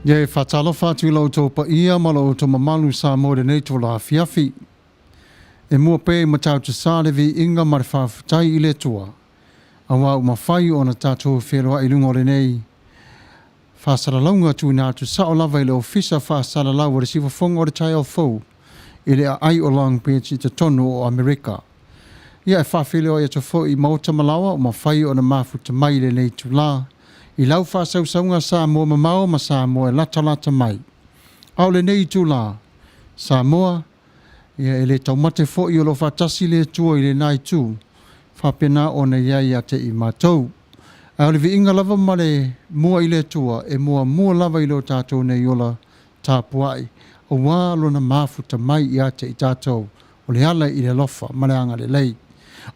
Ye fatalo fatu lo to pa ia malo to mamalu sa mo de neto la fiafi. E mua pe matau te sare vi inga marfa tai ile tua. Awa mafai ona tato wheroa i lungo nei. Whasara launga tu nā tu sao lava ile ofisa whasara lau re siwa fonga o re tai au fau. Ile a ai o lang pechi te tono o Amerika. Ia e whawhileo ia to fo i mauta malawa o mawhai o na mafu te mai le nei tu la. I lau whasau saunga sa mua mamao ma sa mua e lata lata mai. Au le nei tu la. Sa mua, ia e le taumate fo i o lo whatasi le tua i le nai tu. Whapena o na iai a te i mātou. Au le vi inga lava ma le mua i le tua e mua lava i lo tātou nei ola tāpuai. O wā lo na mafu te mai i a te i tātou. O le ala i le lofa, ma le anga le lei.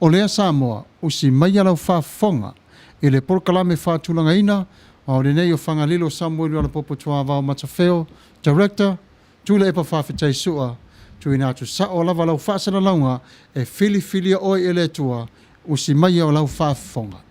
O lea Samoa, o si mai alau whafonga, i le porkalame whātulanga ina, o le nei o Fagalilo Samuelu ala popo tua vau Matafeo, Director, tūle e pa whawhitai sua, tu ina tu sa o lava lau whaasana launga, e Filifilia oi e le tua, o si mai au lau whafonga.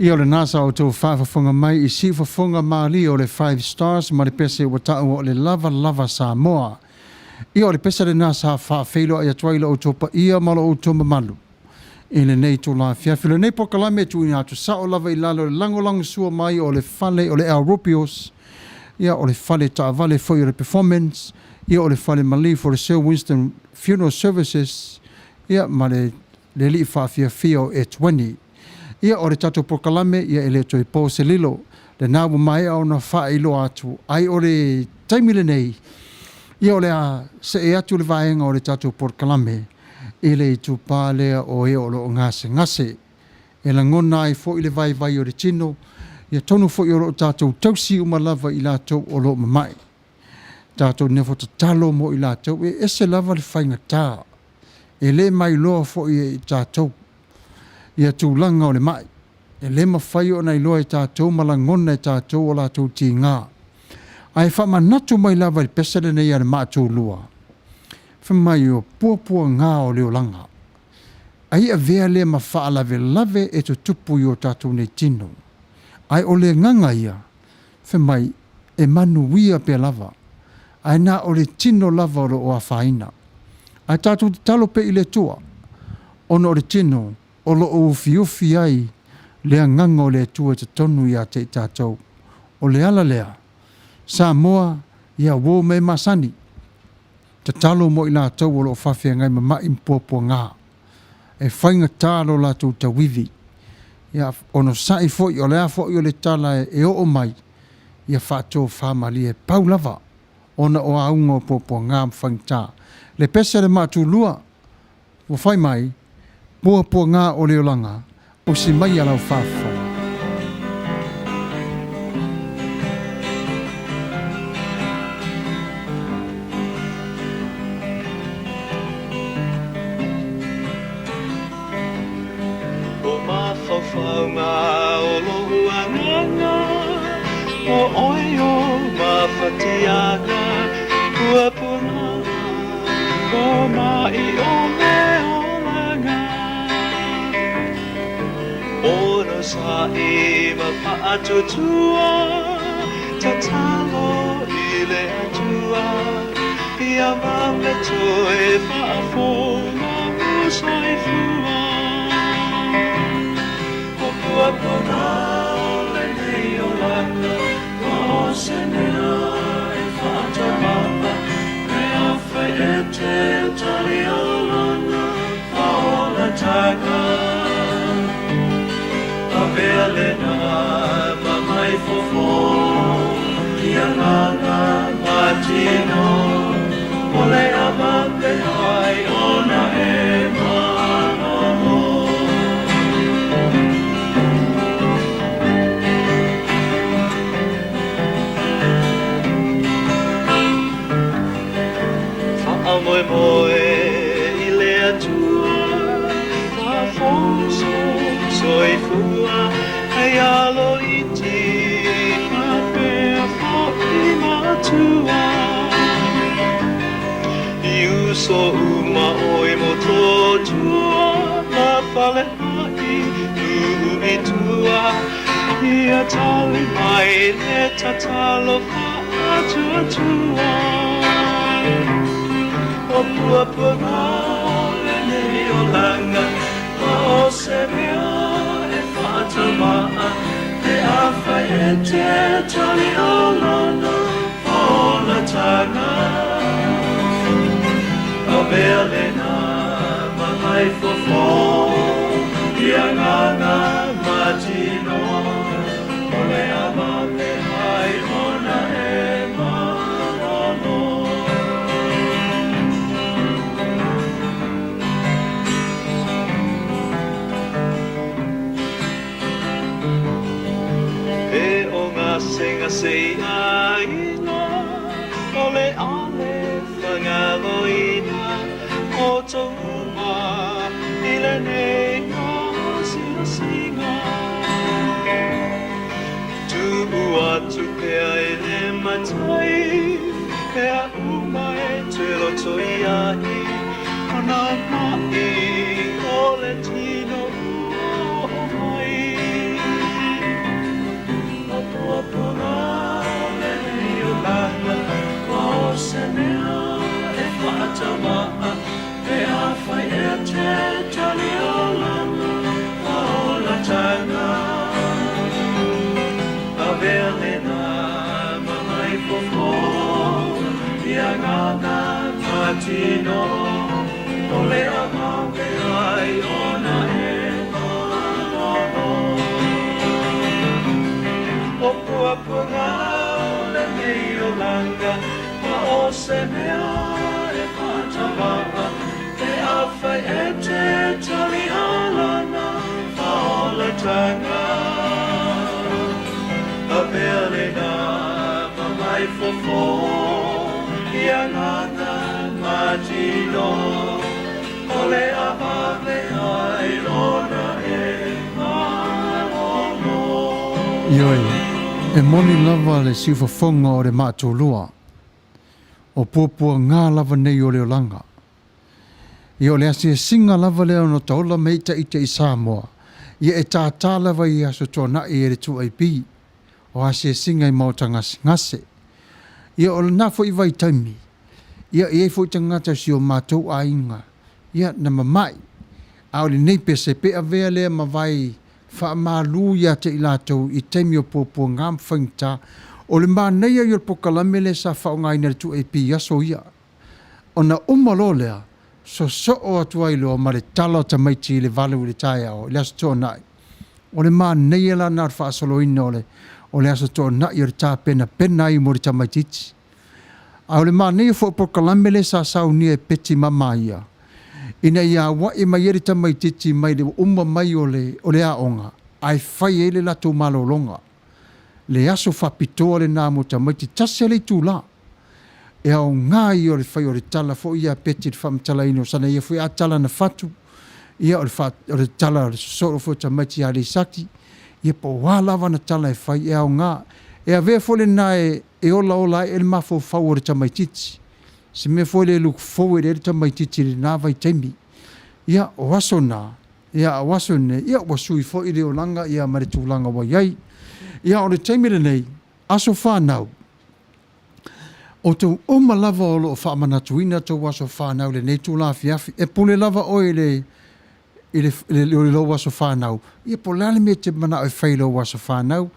I o le nasa o tō whawhafonga mai I si whafonga maali o le 5 stars ma le pese o tau o le lava Samoa. I o le pese le nasa whawhelo ai atuaila o tō pa ia malo o tō mamalu. I le nei tō la fiafilo nei pokalame tu ina atu sa o lava I lalo le langolango sua mai o le fale o le Europeos. Ia o le fale ta vale foi o le performance. Ia o le fale mali for the Sir Winston Funeral Services. Ia ma le li whawhiafia o E20. Ia o le tato pokalame ia ele to I Fagalilo le nawa mai au na whaelo atu ai o le taimile nei ia o le a se e atu le vaenga o le tato pokalame ele I tu pālea o e o lo ngase e la ngona ai fo I le vai o le tino ia tonu fo I o lo tato tausi umalava I lato o lo mamai tato nefo talo mo I lato e ese lava le whainga tā e le mai loa fo I tato ia tūlanga o le mai. E le mawhai o nei loa I tātou malangona I tātou o lātou tī ngā. Ai whamanatu mai lava i pesere nei ar mātou lua. Whamai o pua ngā o leo langa. Ai a vea le ma whaalave lave e to tupu i o tātou nei tino. Ai o le nganga ia, whamai e manu wia pe lava. Ai nā o le tino lava o a whaina. Ai tātou te talo pe i le tua. Ono o le tino, o lo o ufi ai, lea nganga o le tua te tonu ia te tātou. O le ala lea, Samoa ia wō me masani. Te talo mo i nā tau o lo whawhia ngai ma mai mpua ngā. E whainga tālo lātou ta wivi. Ia ono sai foi o lea foi o le tala e o mai. Ia whātou whamali e paulava. Ona o aunga o pōpua ngā mwhaingtā. Le pesa le mātou lua. O whai mai, pōpua ngā o leolanga. O si mai alau whawhau. Whaunga o lohua nganga, o oio mawhatianga, kua puna, ko mai o me o langa. Ono sa e mapa'atutua, ta talo i le atua, ia mameto e wha'afona usai fua. Puna o le nei o langa, o se nea e whātamapa, me a whai e te tali o langa, a o la taga. A vea le na ma mai fofo, ia nganga matino, o le amambe ai o na e manomo. Moe i le atua, a fonso soi fua, ai alo iti, a pea fo i matua. I uso uma oi moto tua, la fale mai, i tua, i a tali mai le tatalo fa atua tua. O pua le nei o langa, o se mea e whātamaa, e a whai e te tali o lana, o la tanga. O mea le nā, ma mai fofo, i a nganga matino, o le ama me hai ona e manono. Senga sei aina, o le ale whangaloina, o tō uma, i le nei ngā singa. Tu atu pea e le matai, pea uma e te roto i ahi, ana mai o le tino o mai. Puna le nei o langa, o se mea e whātamaa, e a whai e te tali o langa, a o la tanga. A vea le nā, ma mai fofo, i a nganga matino, o le amame ai ona e manono. O pua le nei o langa, ma o se mea e whātamaa, e a whai e te tali o lana, a o la tanga. A mea le nā, ma mai fofo, i a nganga matino, o le amame ai ona e manono. Ioi. E moni lava le siufafonga o le mātulua. O puapua ngā lava nei o leo langa. I o le asia singa lava leo no taola meita ite i Samoa. Ia e tātā lava i aso tōna i ere tu ai pi. O asia singa i mauta ngase. Ia o le nafo i vai taimi. Ia e fo i tangata si o mātou a inga. Ia na mamai. A o le neipe se pe a vea lea ma vai wha malu ia te ilatou i taimi o pōpua ngām whaingta. O le māneia i o pokalame le sa whaonga ina tu e pi aso ia. O na umalo lea. So o atua i loa ma le tala o tamaiti i le valu i le tae ao. Le aso tō nai. O le māneia la nā wha asolo ina o le aso tō nai o le tā pena i mo le tamaititi. A o le māneia fo pokalame le sa saunia e peti mama ia. Ina ia wa e mai ere tamaititi mai le umma mai o le aonga. Ai whai e le lato malolonga. Le aso whapitoa le nā mo tamaiti tase le tūla. E au ngā i o le whai o le tala fo ia peti le whamtala ino sana ia fo ia tala na whatu. Ia o le tala o le soro fo tamaiti a le saki. Ia po wālawa na tala e whai e au ngā. E a vea fo le nā e ola e le mafo whau o le tamaititi. Se me foi le look forward e tamaititi le nā vai taimi. Ia o aso nā. Ia o aso ne. Ia o sui fo i le o langa. Ia mare tū langa wa iai. Ia o le taimi le nei. Aso whānau. O tau oma lava o loo whaamanatuina tau aso whānau le nei tū la fiafi. E pule lava o le lo aso whānau. Ia po lale me te mana o whai lo aso whānau.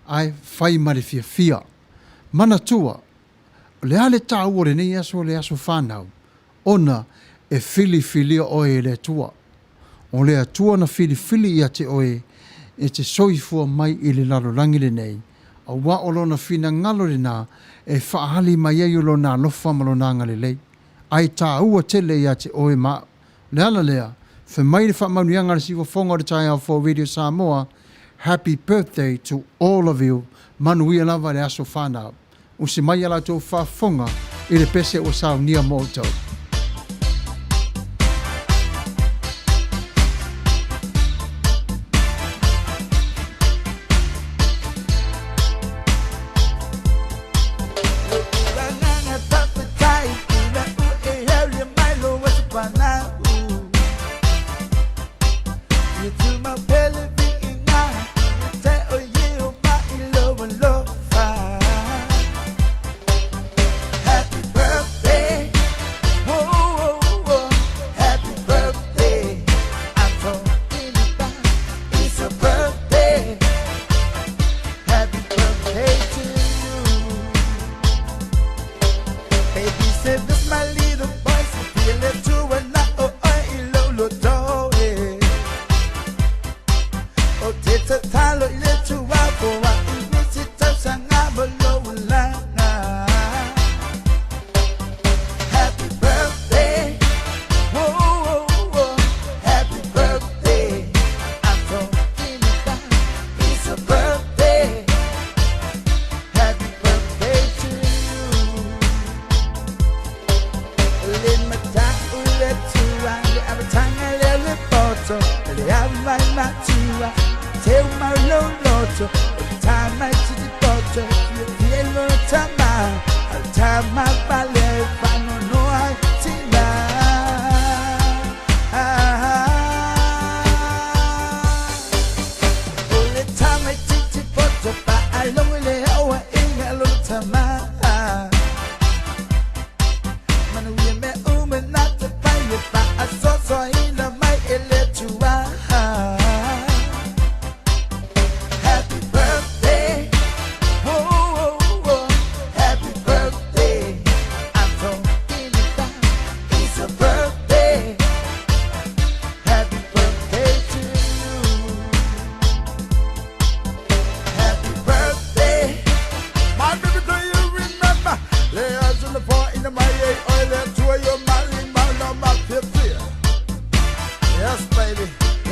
Ai whai mare fia. Mana tua. Le ale tau o le nei aso le aso whānau. Ona e Filifilia oe le tua. O le atua na Filifilia te oe e te soifua mai i le lalolangi le nei. A wa o lona fina ngalo le nā e whaahali mai ei o lona lofa ma lona ngale lei. Ai tā ua tele ia te oe ma. Le ala lea, wha mai le whaamaunianga le siwa whonga o le tai au for Radio Samoa. Happy birthday to all of you. Manuia lava le aso whanau. Usi mai ala tō whafonga i le pese o sao nia mōtou. Yes, baby.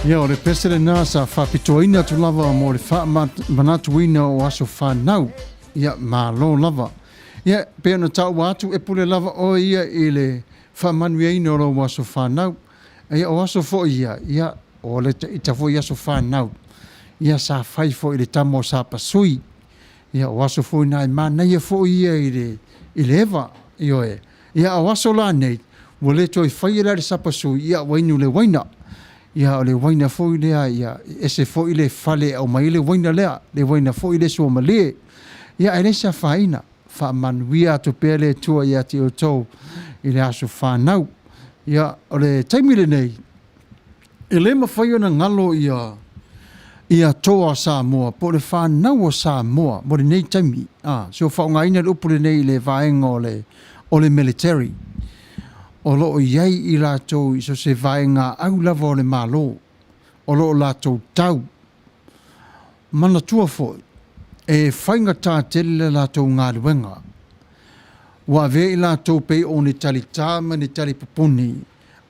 Ia o le pesere nā sa whapitoina tu lava mo le wha manatuina o aso whanau. Ia mālo lava. Ia pēr na tau atu e pule lava o ia i le whamanueina o lo aso whanau. Ia o aso fo ia. Ia o le ita fo i aso whanau. Ia sa whai fo i le tamo sa pasui. Ia o aso fo i nai mānaia fo ia i le ewa. Ia o aso la nei. Wo le toi whai le sa pasui. Ia wainu le waina. Ia o le waina foi lea, ia ese foi le fale au mai le waina lea, le waina foi le sua malie. Ia e lesa whaina, wha manuia to pele tua ia te o tau i le aso whanau. Ia o le taimile nei, e le mawhai ona ngalo ia toa Samoa, po le whanau o Samoa, mo le nei taimi. So whaungaina le upu le nei le vaenga o le military. O loo iai i lātou i so se vaenga au lava o le malo. O loo lātou tau. Mana tua foi. E whainga tā tele le lātou ngā ruenga. Wa ve i lātou pei o ne tali tāma ne tali papuni.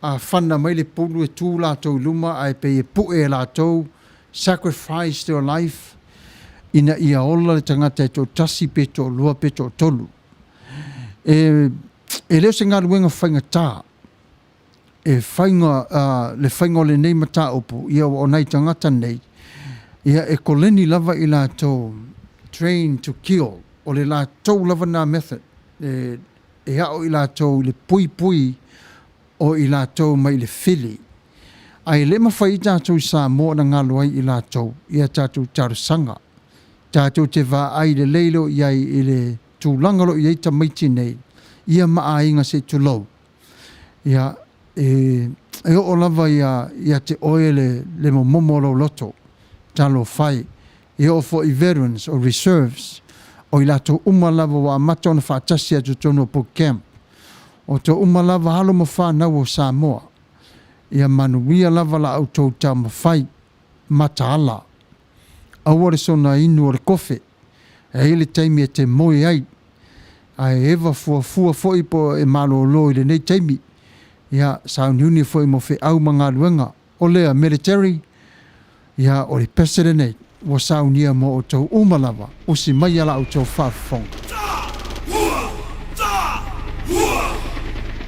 A whana mai le pulu e tū lātou luma ai pei e pu e lātou. Sacrifice their life. Ina ia ola le tangata e tō tasi pe tō lua pe tō tolu. E leo se ngā ruenga whainga tā. E whainga, le whainga o le nei mata opu, ia o nei tangata nei. Ia e koleni lava i la tō train to kill, o le la tō lava nā method. E hao i la tō le pui pui, o i la tō mai le fili. Ai le mawhai i tātou i Samoa na ngā luai i la tō, ia tātou tarusanga. Tātou te wā ai le leilo iai i le tūlangalo i eita maiti nei. Ia maa inga se tulau. Ia e o lava ia te oe le momolo loto. Talo whai. E o fo i veterans o reserves. O i lato umalava wa amata ona whaatasi atu tono po camp. O to umalava halo ma whanau o Samoa. Ia manuia lava la au tau tau ma whai. Mata ala. Aware sona inu o le kofe. E ele taimi e te moe ai. Ai eva fua foi po e malo lo i le nei taimi. Ia sauniuni foi mo fe au manga luenga. O lea military. Ia o le pesere nei. Wa saunia mo o tau umalava. O si mai ala o tau whaafonga.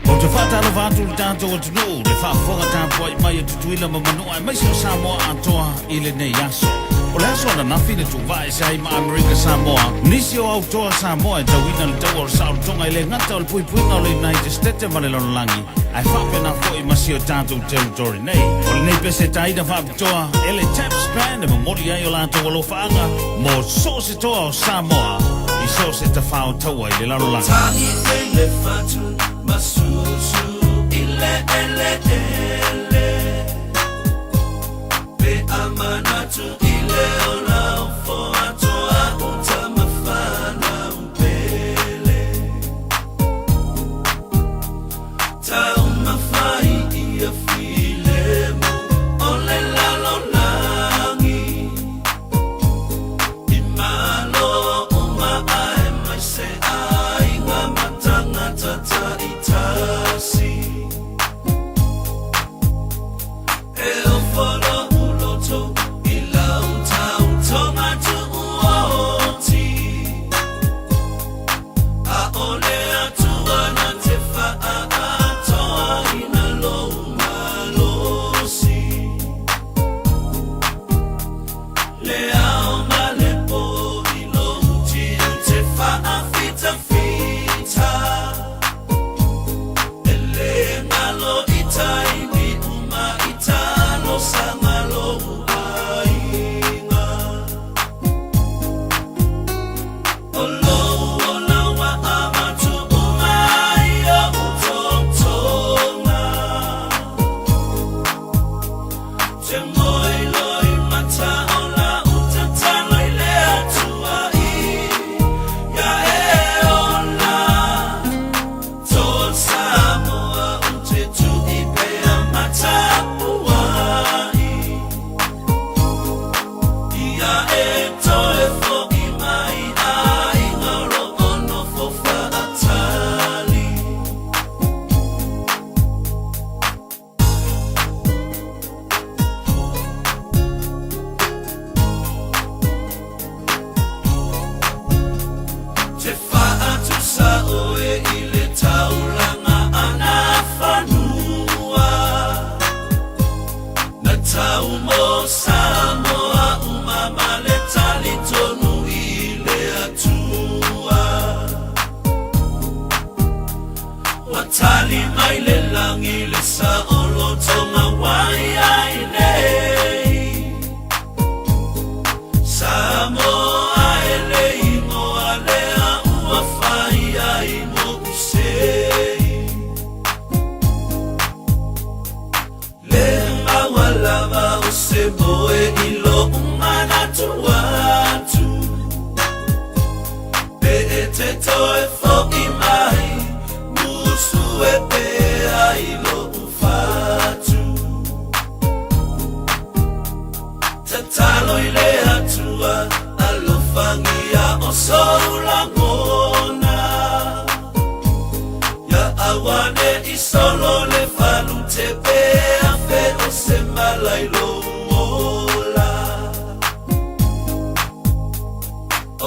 O te whātalo whātu le tātou atu nō. Le whaafonga tāpua i mai atu tuila ma manoa. Mai sa Samoa atoa i le nei aso. O le aso na nawhine tu vai sai ma Amerika Samoa. Nisi o au toa Samoa e tawina le tau o sao tonga i le ngata o le pui pui ngau le United States ma le lonolangi. Ai whapena fo i masi o tātou territory nei. O le nei pese taida whapitoa. E le tap span e ma mori ai o lātou o lo whaanga. Mo so se toa o Samoa. I so se ta whao taua i le lonolangi. Tangi e le whatu masusu i le ele. Pe amanatu i leona fo atoa uta mafana upele. Tau mafai ia filemu o le lalonangi. I malo uma ai mai se ai ngā matanga tata i tasi. E o whara uloto I lau Awane isolo le falu tepe afe osema lailo ola.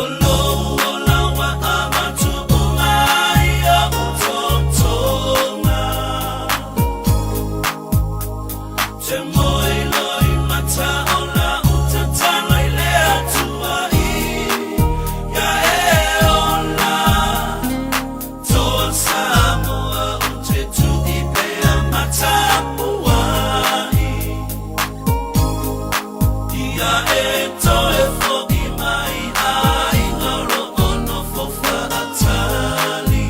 Olo ola wa amatu umaya utontonga. Temoi loi mata ola utatana ile atua I. Ya ola. Toa Samoa utetu ipea matapuai. Ia toe fogi mai ai ngaro ono fofa atali.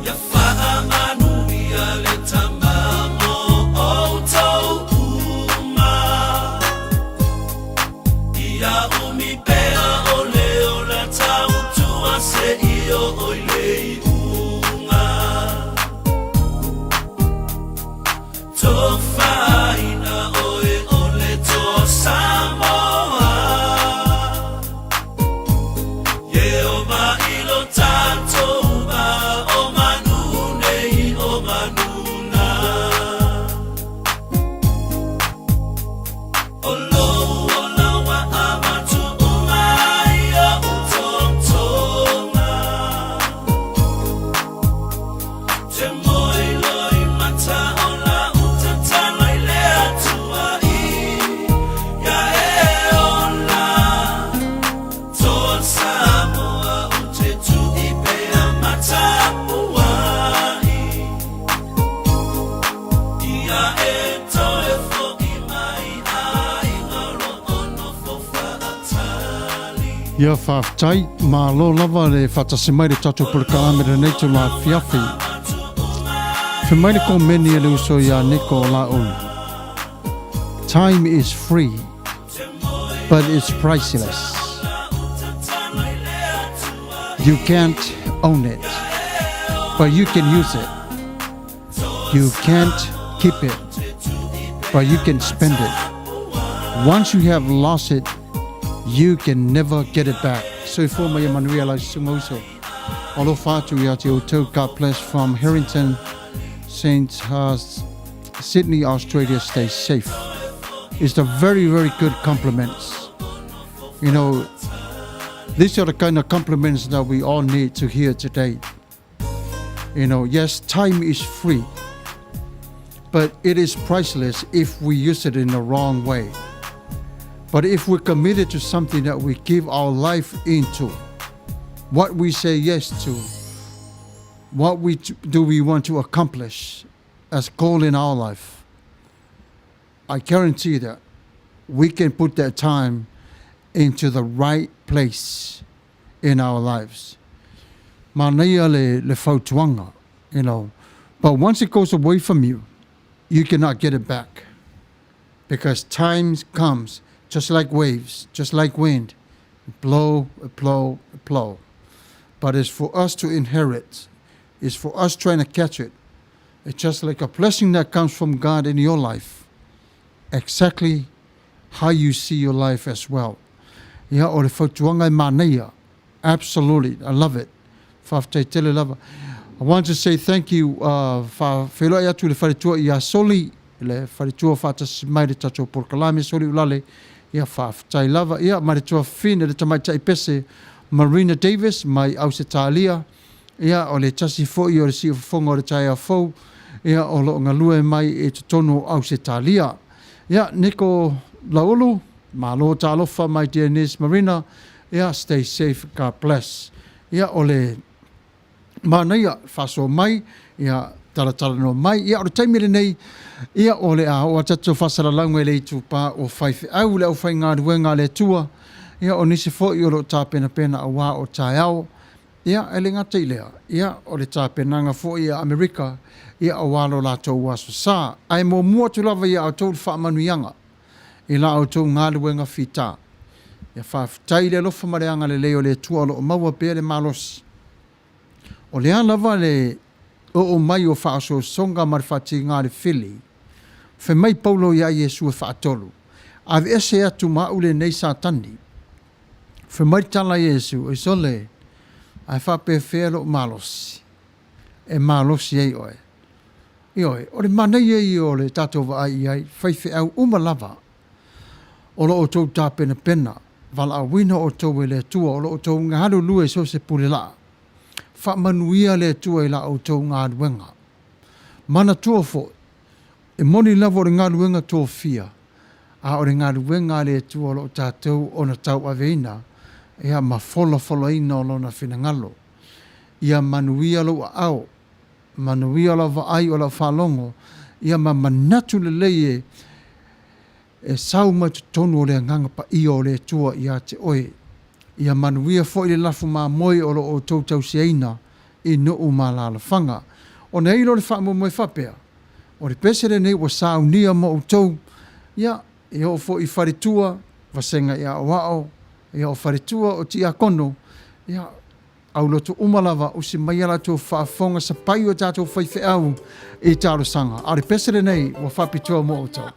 Ia faa manu ia le tamamo o tau uma. Ia umi pea ole ola tau tua se io oile unga. Tofaina oe ole to Samoa. Yeo mailo tanto uma o manune I o manuna. Olo ola wa amatu umaya utontonga. Temoi loi mata ola utatana ile atua I. Ya ola. Toa Samoa utetu ipea matapuai. Ia toe fogi mai ai ngaro ono fofa atali. Ia whaftai, mā lo lava le whatasimai le tatou pulakaamere nei tu la fiafi. Whimaire ko meni e le uso ia neko o la ulu. Time is free, but it's priceless. You can't own it, but you can use it. You can't keep it, but you can spend it. Once you have lost it, you can never get it back. So for my man realize sumoso. Alo fatu ia te outou, God bless from Harrington, St. Sydney, Australia. Stay safe. It's a very, very good compliments. You know, these are the kind of compliments that we all need to hear today. You know, yes, time is free, but it is priceless if we use it in the wrong way. But if we're committed to something that we give our life into, what we say yes to, what do we want to accomplish as goal in our life, I guarantee that we can put that time into the right place in our lives. Manea le fautuanga, you know. But once it goes away from you, you cannot get it back. Because time comes just like waves, just like wind. Blow, blow, blow. But it's for us to inherit. It's for us trying to catch it. It's just like a blessing that comes from God in your life. Exactly how you see your life as well. Yeah, o le whautuanga I manea. Absolutely, I love it. Whawhtai tele lava. I want to say thank you whawheloi atu le wharitua I a soli, le wharitua whatasimai le tatou porkalame, soli ulale, ia whawhtai lava, ia maritua whine le tamaitai pese, Marina Davis, mai Ausitalia, ia o le tasi fo'i o le si whafonga o le tai a fau, ia o lo ngalue mai e tutono Ausitalia. Ia, Nico Laulu, malo talofa mai dear Nis Marina, ia stay safe, God bless. Ia o le mana ia whaso mai, ia taratara no mai, ia o le taimere nei, ia o le a o atatu whasara langu e le itu pa o whaife au le au whai ngā ruenga le tua, ia o nisi fo'i o lo tā pena pena a wā o tai au, ia e le ngata I lea, ia o le tā penanga fo'i a Amerika, ia o wālo lātou waso sā, ai mō mua tu lava ia o tōu whaamanuianga, I la o tōu ngā ruenga whita, ia whawhitai le lofa mareanga le leo le tua lo o maua pēr le malos. O le lava le o mai o whaaso songa marifati ngā le whili, Fe mai paulo ia Yesu e whaatolu. Ave ese atu maule nei satani. Fe mai tala Yesu e sole. Ai whape whelo malosi. E malosi ei oe. Ioe, o le mana i o le tātou wa ai ai, whaiwhi au umalava. O lo o tau tā pena pena. Vala a wina o tau e le tua, o lo o tau ngaharu lue so se pule la. Wha manuia le tua i la o tau ngā ruenga. Mana tua fo, e moni lava o le ngā ruenga tō fia. A o le ngā ruenga le tua o lo tātou o na tau aveina, ea ma fola ina o lo na whina ngalo. Ia manuia lo a au, manuia la va ai o la whalongo, ia ma manatu le leie e sau mai tonu o le nganga pa i o le tua i a te oe. Ia manuia fo i le lafu ma moi o lo o tautau seina i no u ma la whanga. O nei lo le wha mo moi whapea. O le pesere nei wa sau nia mo o tau, ia e o fo i wharitua, wasenga i a wao, e o wharitua o ti a kono, ia au loto umalava o si mai ala tō whaafonga sa pai o tātou whaiwhi au i tāro sanga. A le pesere nei wa whapitua mo o tau.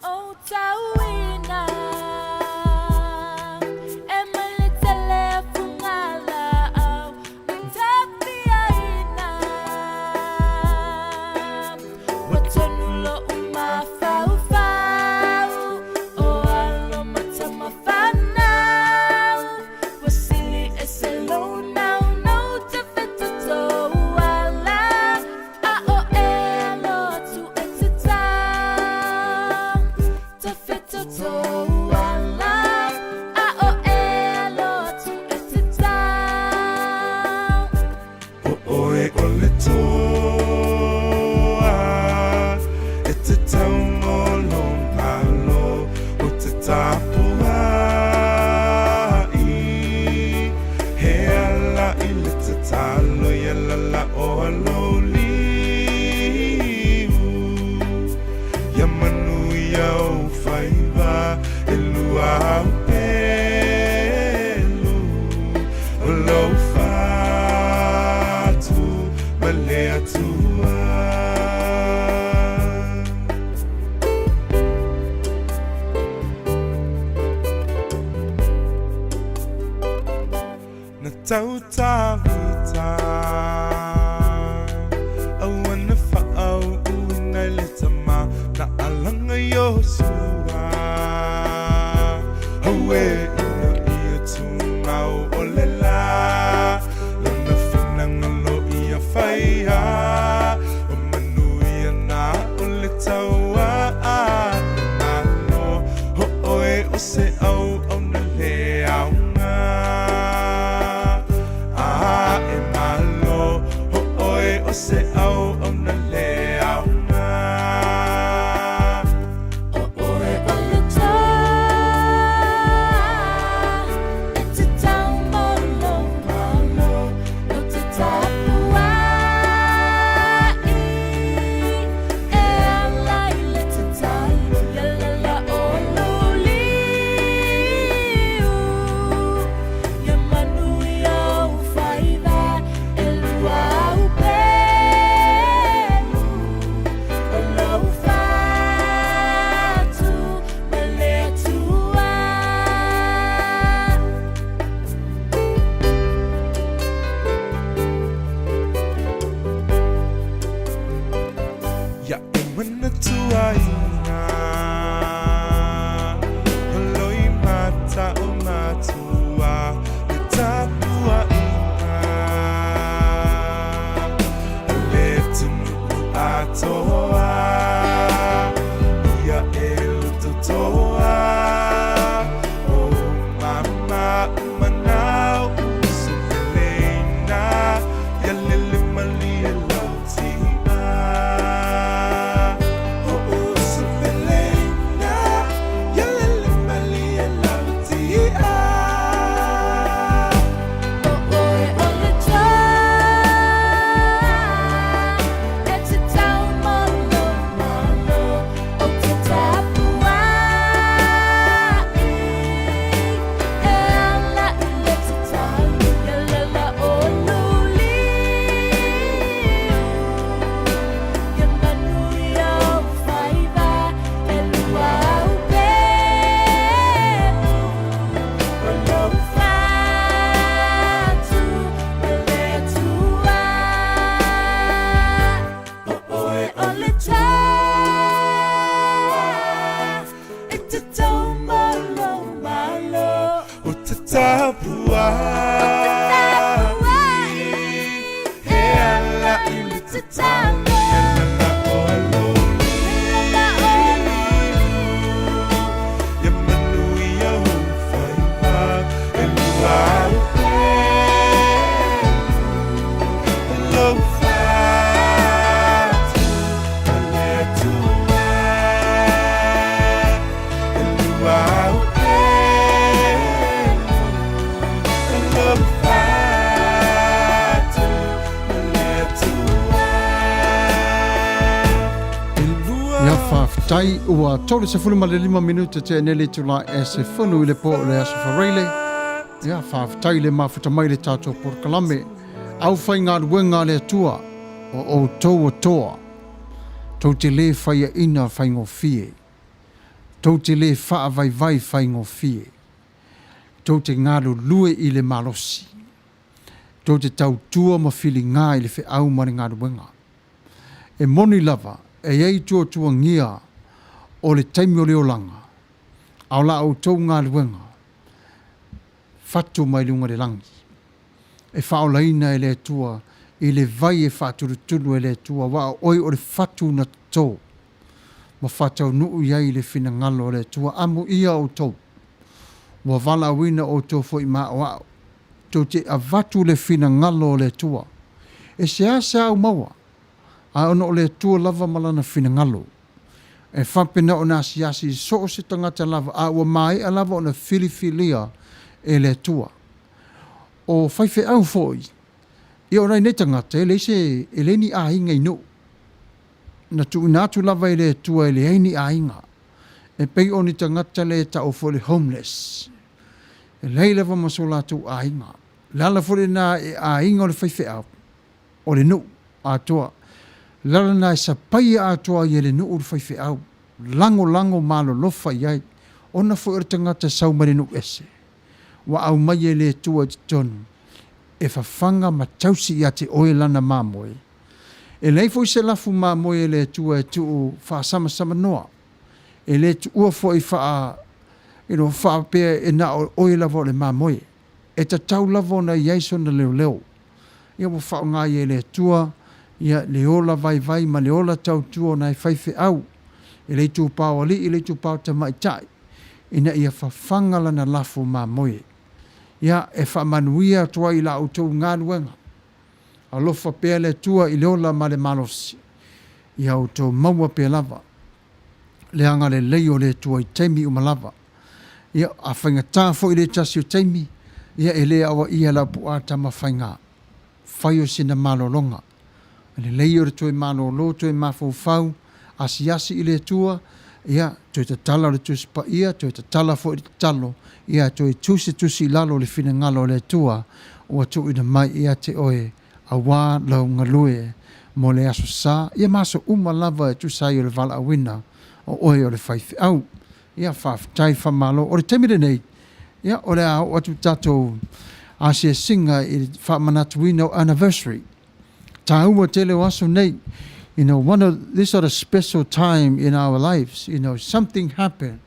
Tai ua tole se fulma le 5 minuta te nele tula e se funu le po le aso farele. Ia tai le mafuta mai le tato por kalame. Au fai ngā ruenga le atua o tau toa. Tau te le fai ina fai ngō fie. Tau te le faa vai fai ngō fie. Tau te ngāru lue i le malosi. Tau te tau tua ma fili ngā i le fe au mare ngā ruenga. E moni lava e ei tua ngia o le taimi o le olanga, au la au tau ngā luenga, fatu mai lunga le langi. E whaolaina e le tua, i le vai e whaturutunu e le tua, wa oi o le fatu na tō. Ma whatau nuu iai le fina ngalo le tua, amu ia o tō. Wa wala wina o tō fo i maa o au. Tō te avatu le fina ngalo le tua. E se asa au maua, a ono o le tua lava malana fina ngalo. E whapena o nā siasi so o se tangata lava a ua mai a lava o na Filifilia e le tua. O whaife au foi, i o rai ne tangata e le ni a inga ino. Na tu inatu lava e le tua e le eini a inga. E pei o ni tangata le ta o fo le homeless. E lei lava masola tu a inga. Lala fo le na e a inga o le whaife au. O le nu a toa. Lala na sa pai atua i le nuu whaife au. Lango malo lofa iai. Ona fo ere tangata sau marinu ese. Wa au mai e le tua di tonu. E whawhanga ma tausi i ate oe lana mamoe. E lei fo i se lafu mamoe e le tua e tuu wha sama noa. E le tu ua fo i wha pia e na oe lavo le mamoe. E ta tau lavo na iaiso na leo. Ia mo wha ngā i e le tua. Ia le ola vai ma le ola tau tuo nai whaife au. E le tu pāo ali, e le tu pāo ta maitai. Ina ia whawhangala na lafu mā moe. Ia e whamanuia tua i la autou ngā ruenga. A lofa pēr le tua i le ola ma le malosi. Ia autou maua pēr lava. Le anga le leio le tua i teimi umalava. Ia a whainga tāfo i le tasi o teimi. Ia e le awa ia la puata ma whainga. Whaio sina malolonga. Le leio re toi malo lo toi mafau asi i le tua ia toi te tala le tusi pa ia toi te tala fo i talo ia toi tusi lalo le fina ngalo le tua o tu ina mai ia te oe a wā lau ngalue mo le aso sa ia maso lava e tu sai o le vala awina o oe o le whaifi au ia whaftai whamalo o le temire nei ia o le au atu tatou asia singa i whamanatuina o anniversary Taua tele waso nei, this sort of special time in our lives, something happened,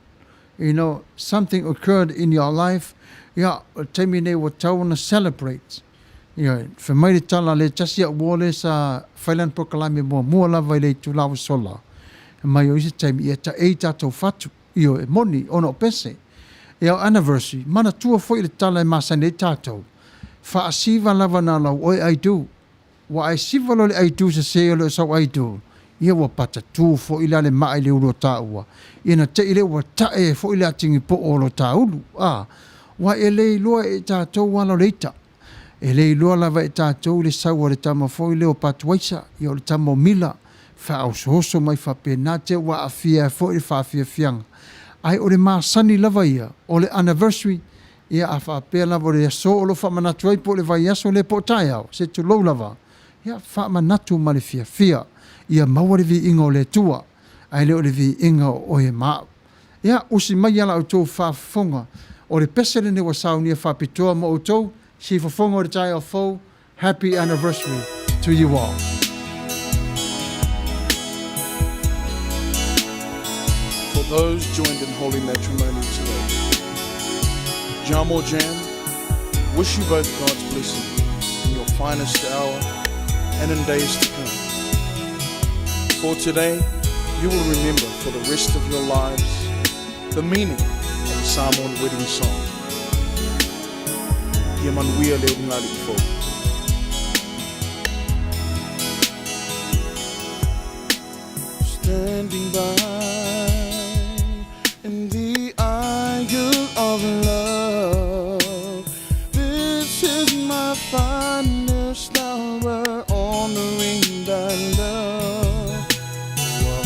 something occurred in your life, temi nei wa tau na celebrate. For mai le tala le tasi a wole sa whailan pokalame mua lava i le tulawa sola. Mai o isi temi ia ta e tatou fatu, e moni ono pese. Our anniversary, mana tua foi le tala e masa ne tatou. Fa asiva lava na lau oi I do. Wa ai sivalo le ai tu se se lo so ai tu ia wa pata tu fo ila le mai le ulo taua ina te ile wa ta e fo ila tingi po o lo taulu wa ele lo e ta to wala leita ele lo la va ta to le sa wa le tama fo ile o patwaisa ia le tama mila fa o so mai fa penate wa afia fo ile fa afia fiang ai o le masani lava ia o le anniversary ia afa pe lava le so lo fa mana toi po le vai aso le potaya se tu lo lava ia fa manatu ma le fia ia maua vi inga o le tua ai le o le vi inga o e ma ia usi mai ala o tō whafonga o le pesere ne wa saunia whapitoa mo o tō si whafonga o le tai o fau happy anniversary to you all. For those joined in holy matrimony today, Jamo Jan, Wish you both God's blessing in your finest hour and in days to come. For today, you will remember for the rest of your lives the meaning of the Samoan wedding song. Ia manuia leo ngali fo. Standing by in the aisle of love, this is my finest hour, honoring that love.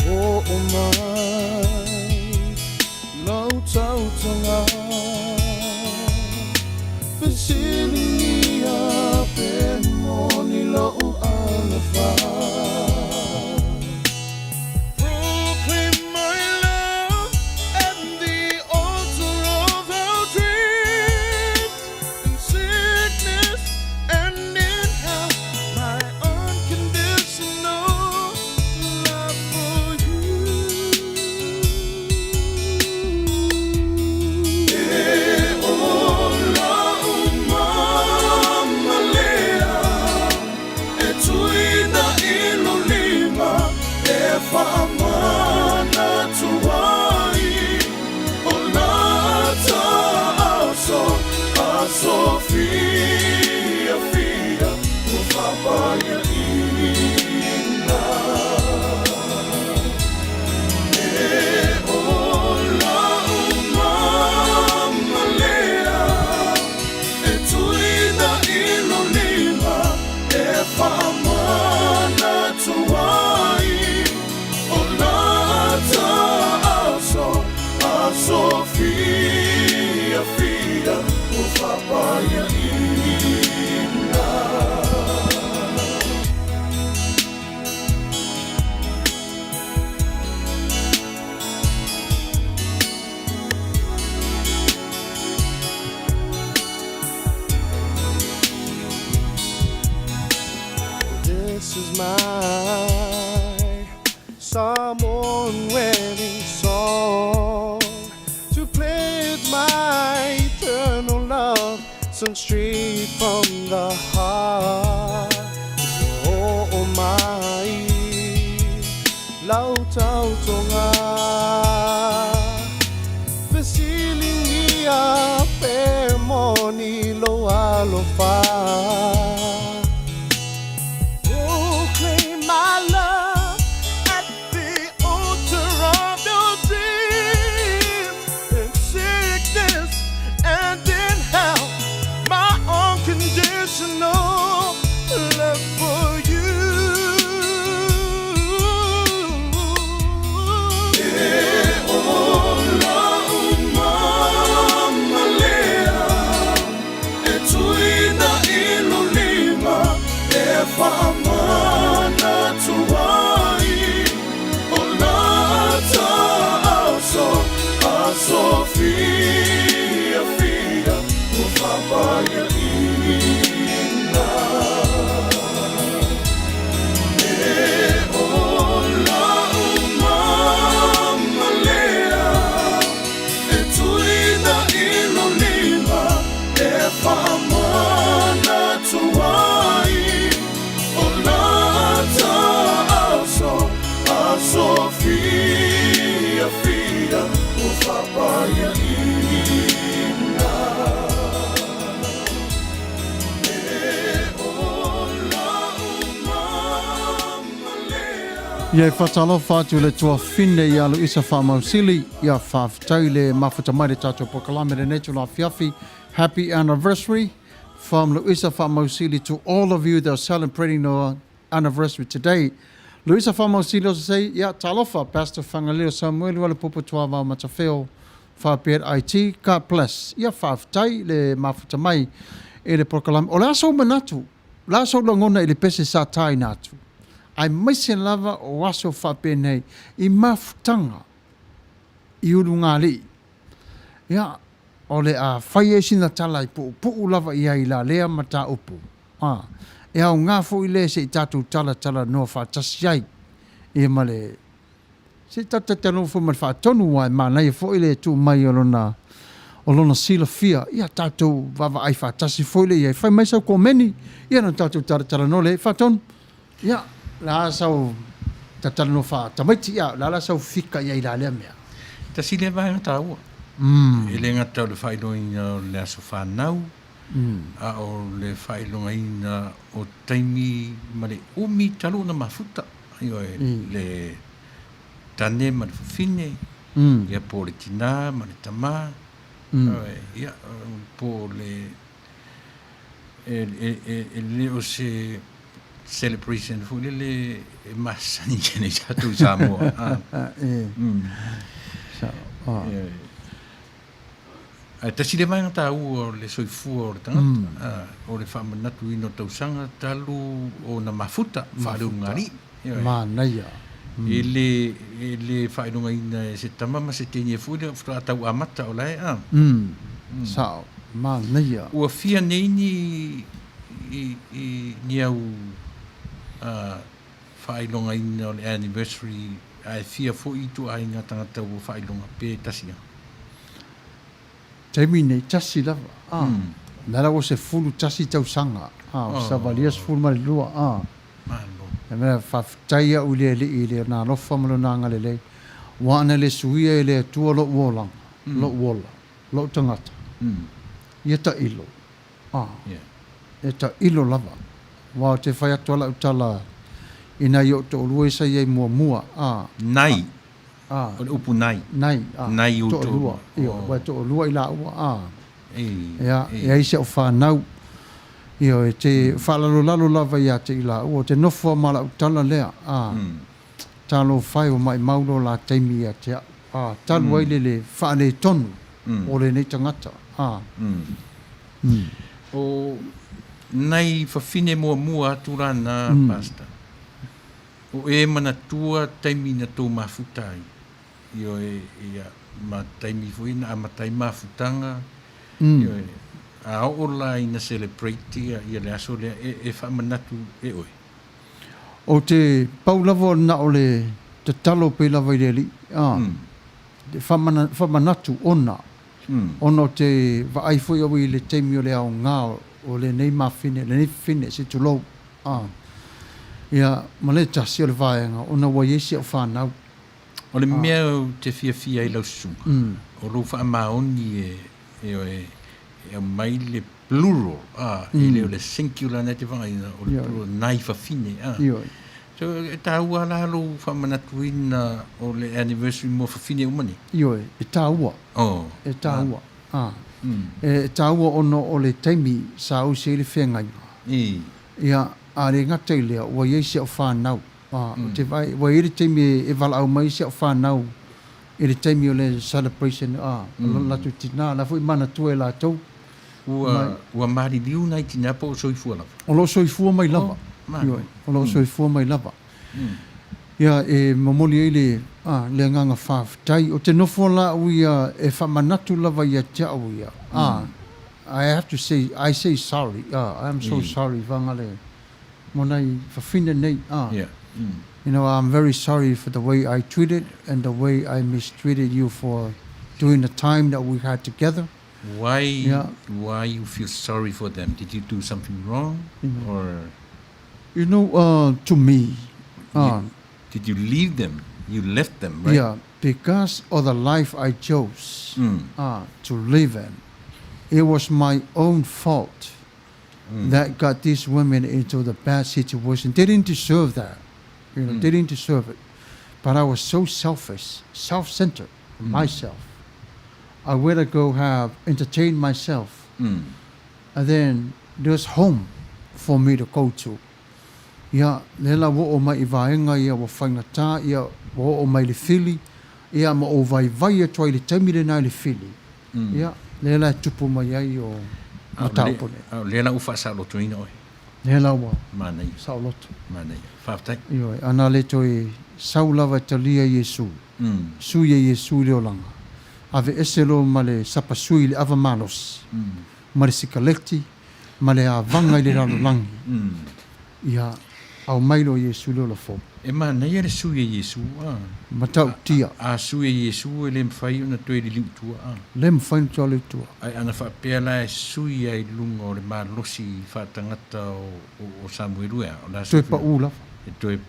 Oh my, no tautonga, facility me up and morning low on the fire. Sofia, filha, o papai ina. Ola umama lea, tuina ilo lima, famana tuai. Olata aso, Sofia, filha, o papai ina. This is my Samoan wedding song, to pledge my eternal love, sung straight from the heart. Oh my, lau tau tonga, feeling me up, money lo alofa. Famana tuai, olata also, Sofia, filha, o papai ina. Ola umama lea, tuina ilo lima, famana tuai. Sofia, filha, o papai ina. Ia whatalo whātu le tua whine i alu isa whamausili, ia whawhtai le mafuta mai le tātou pokalame le netu la fiafi. Happy anniversary from Luisa Whamausili to all of you that are celebrating your anniversary today. Luisa Whamausili also say, ia talofa, Pastor Fagalilo, Samuelu, wale pupu tuawa Matafeo, whapir IT, God bless. Ia whawhtai le mafuta mai e le pokalame. O laso manatu, laso langona i le pese sa tai natu. Ai maise lava o waso whape nei i mafutanga i uru ngā li. Ia, o le a whaie sina tala i puu lava i ai la lea mata upu. E au ngā fu i le se i tatu tala no whatasi ai. I male, se tata tano fu man whatonu wai mana i fu i le tu mai o lona o lona Filifilia, ia tātou wawa ai whātasi foile ia, whai mai sau ko meni, ia na tātou taratara no le, whāton, ia, la sau tatara no whātamaiti, ia, la sau fika ia i la lea mea. Ta si le vai ngata ua. E le ngata o le whailoina o le aso whanau, a o le whailoina o taimi ma le umi talo na mafuta, io le tane ma le fine, ia po le tina ma le tama, ia po le le o se celebration fu le masani ne tu Samoa. Ta si le mai ngata u le soifua o le tangata, o le whamanatu ino tausanga talu o na mafuta, whaarungari. Mānaia. E le whainunga ina se tamama se tenia fuile, whra atau amata o lai. Sao, mānaia. Ua fia neini ni au whainunga ina o le anniversary, ai fia fo i tu ai ngā tangata ua whainunga pe tasia. Taimi nei tasi lava. Nara o se fulu tasi tausanga. Savalias fulu marilua. Malo. E mea whawhtaia u le i le nā lofa malo nanga le lei. Wana le suia e le tua lo uolanga. Lo uola. Lo tangata. Ia ta ilo. E ta ilo lava. Wā te whai atoala utala ina i o te olua isa iei mua. Nai. O le upu nai. Nai u to lua. Io, wai to lua i la ua. Ia ise o whanau. Io, e te whalalo lava ia te ila ua. Te nofua mala utala lea. Talo whai o mai maulo la teimi ia te talu aile le whaale tonu. O le nei tangata. O nai whawhine mua aturana pasta. O e mana tua taimi na tō mafutai. Io ia ma taimi fuina a ma taimi mafutanga. Io a ola ina celebrate ia le aso le e whamanatu e oi. O te paulavo na o le te talo pe lava i li. Te whamanatu ona. Ono te waaifoi au i le taimi o le au ngā o le nei mawhine, le nei whine se tu lou. Ia, ma le tasi o le vāenga, ona wa iesi au whanau. O le mea te fia i lau sunga. O lo wha maoni e mai le plural. I leo le singular na te whangaina, o le plural nai whawhine. So, e tā ua la lo wha manatuina o le anniversary mo whawhine umani. Io, e tā ua. E tā ua. E tā ua ono o le taimi sa au se le whengaina. Ia, a re ngata i lea, wa iesi au whanau. Te vai, wa ere teimi e wala au mai se au whanau. Ere teimi o le celebration, latu tina, la fui mana tue la tau. Ua mari liu nai tina po o soifua lava. O lo soifua mai lava. O lo soifua mai lava. Ia, e mamoli e le nganga whawhitai. O te nofo la uia e whamanatu lava ia te au ia. I have to say, I say sorry. I am so sorry, vangale. Monai whawhine nei. You know, I'm very sorry for the way I treated and the way I mistreated you for during the time that we had together. Why you feel sorry for them? Did you do something wrong? Or you know, to me, did you leave them? You left them, right? Yeah, because of the life I chose to live in. It was my own fault that got these women into the bad situation. They didn't deserve that. You know, they didn't deserve it. But I was so selfish, self-centered, myself. I would go entertain myself. And then there's home for me to go to. Ia, lela wo o mai i vaenga ia wa whaingata, ia wo o mai le fili, ia ma o vai e toi le taimire nai le fili. Ia, lela tupu mai ai o matapone. Lela ufa sa loto ina oi. Lela wa. Manai. Sa loto. Manai. Whaftai. Ioi, ana le toi saulawa talia Yesu. Suia Yesu leo langa. Ave eselo ma le sapasui le ava malos. Ma le sikalekti, ma le avanga i le ralo langi. Ia, Au mailo Yesu lo la fo. E mana ia le sui e Yesu Matau tia. a sui e Yesu e le mwhai una toi li liutua Lem fain tole tua. ai ana whapea la e sui ai lunga o le malosi whatangata o Samuelu o la Toe pa ula. e toe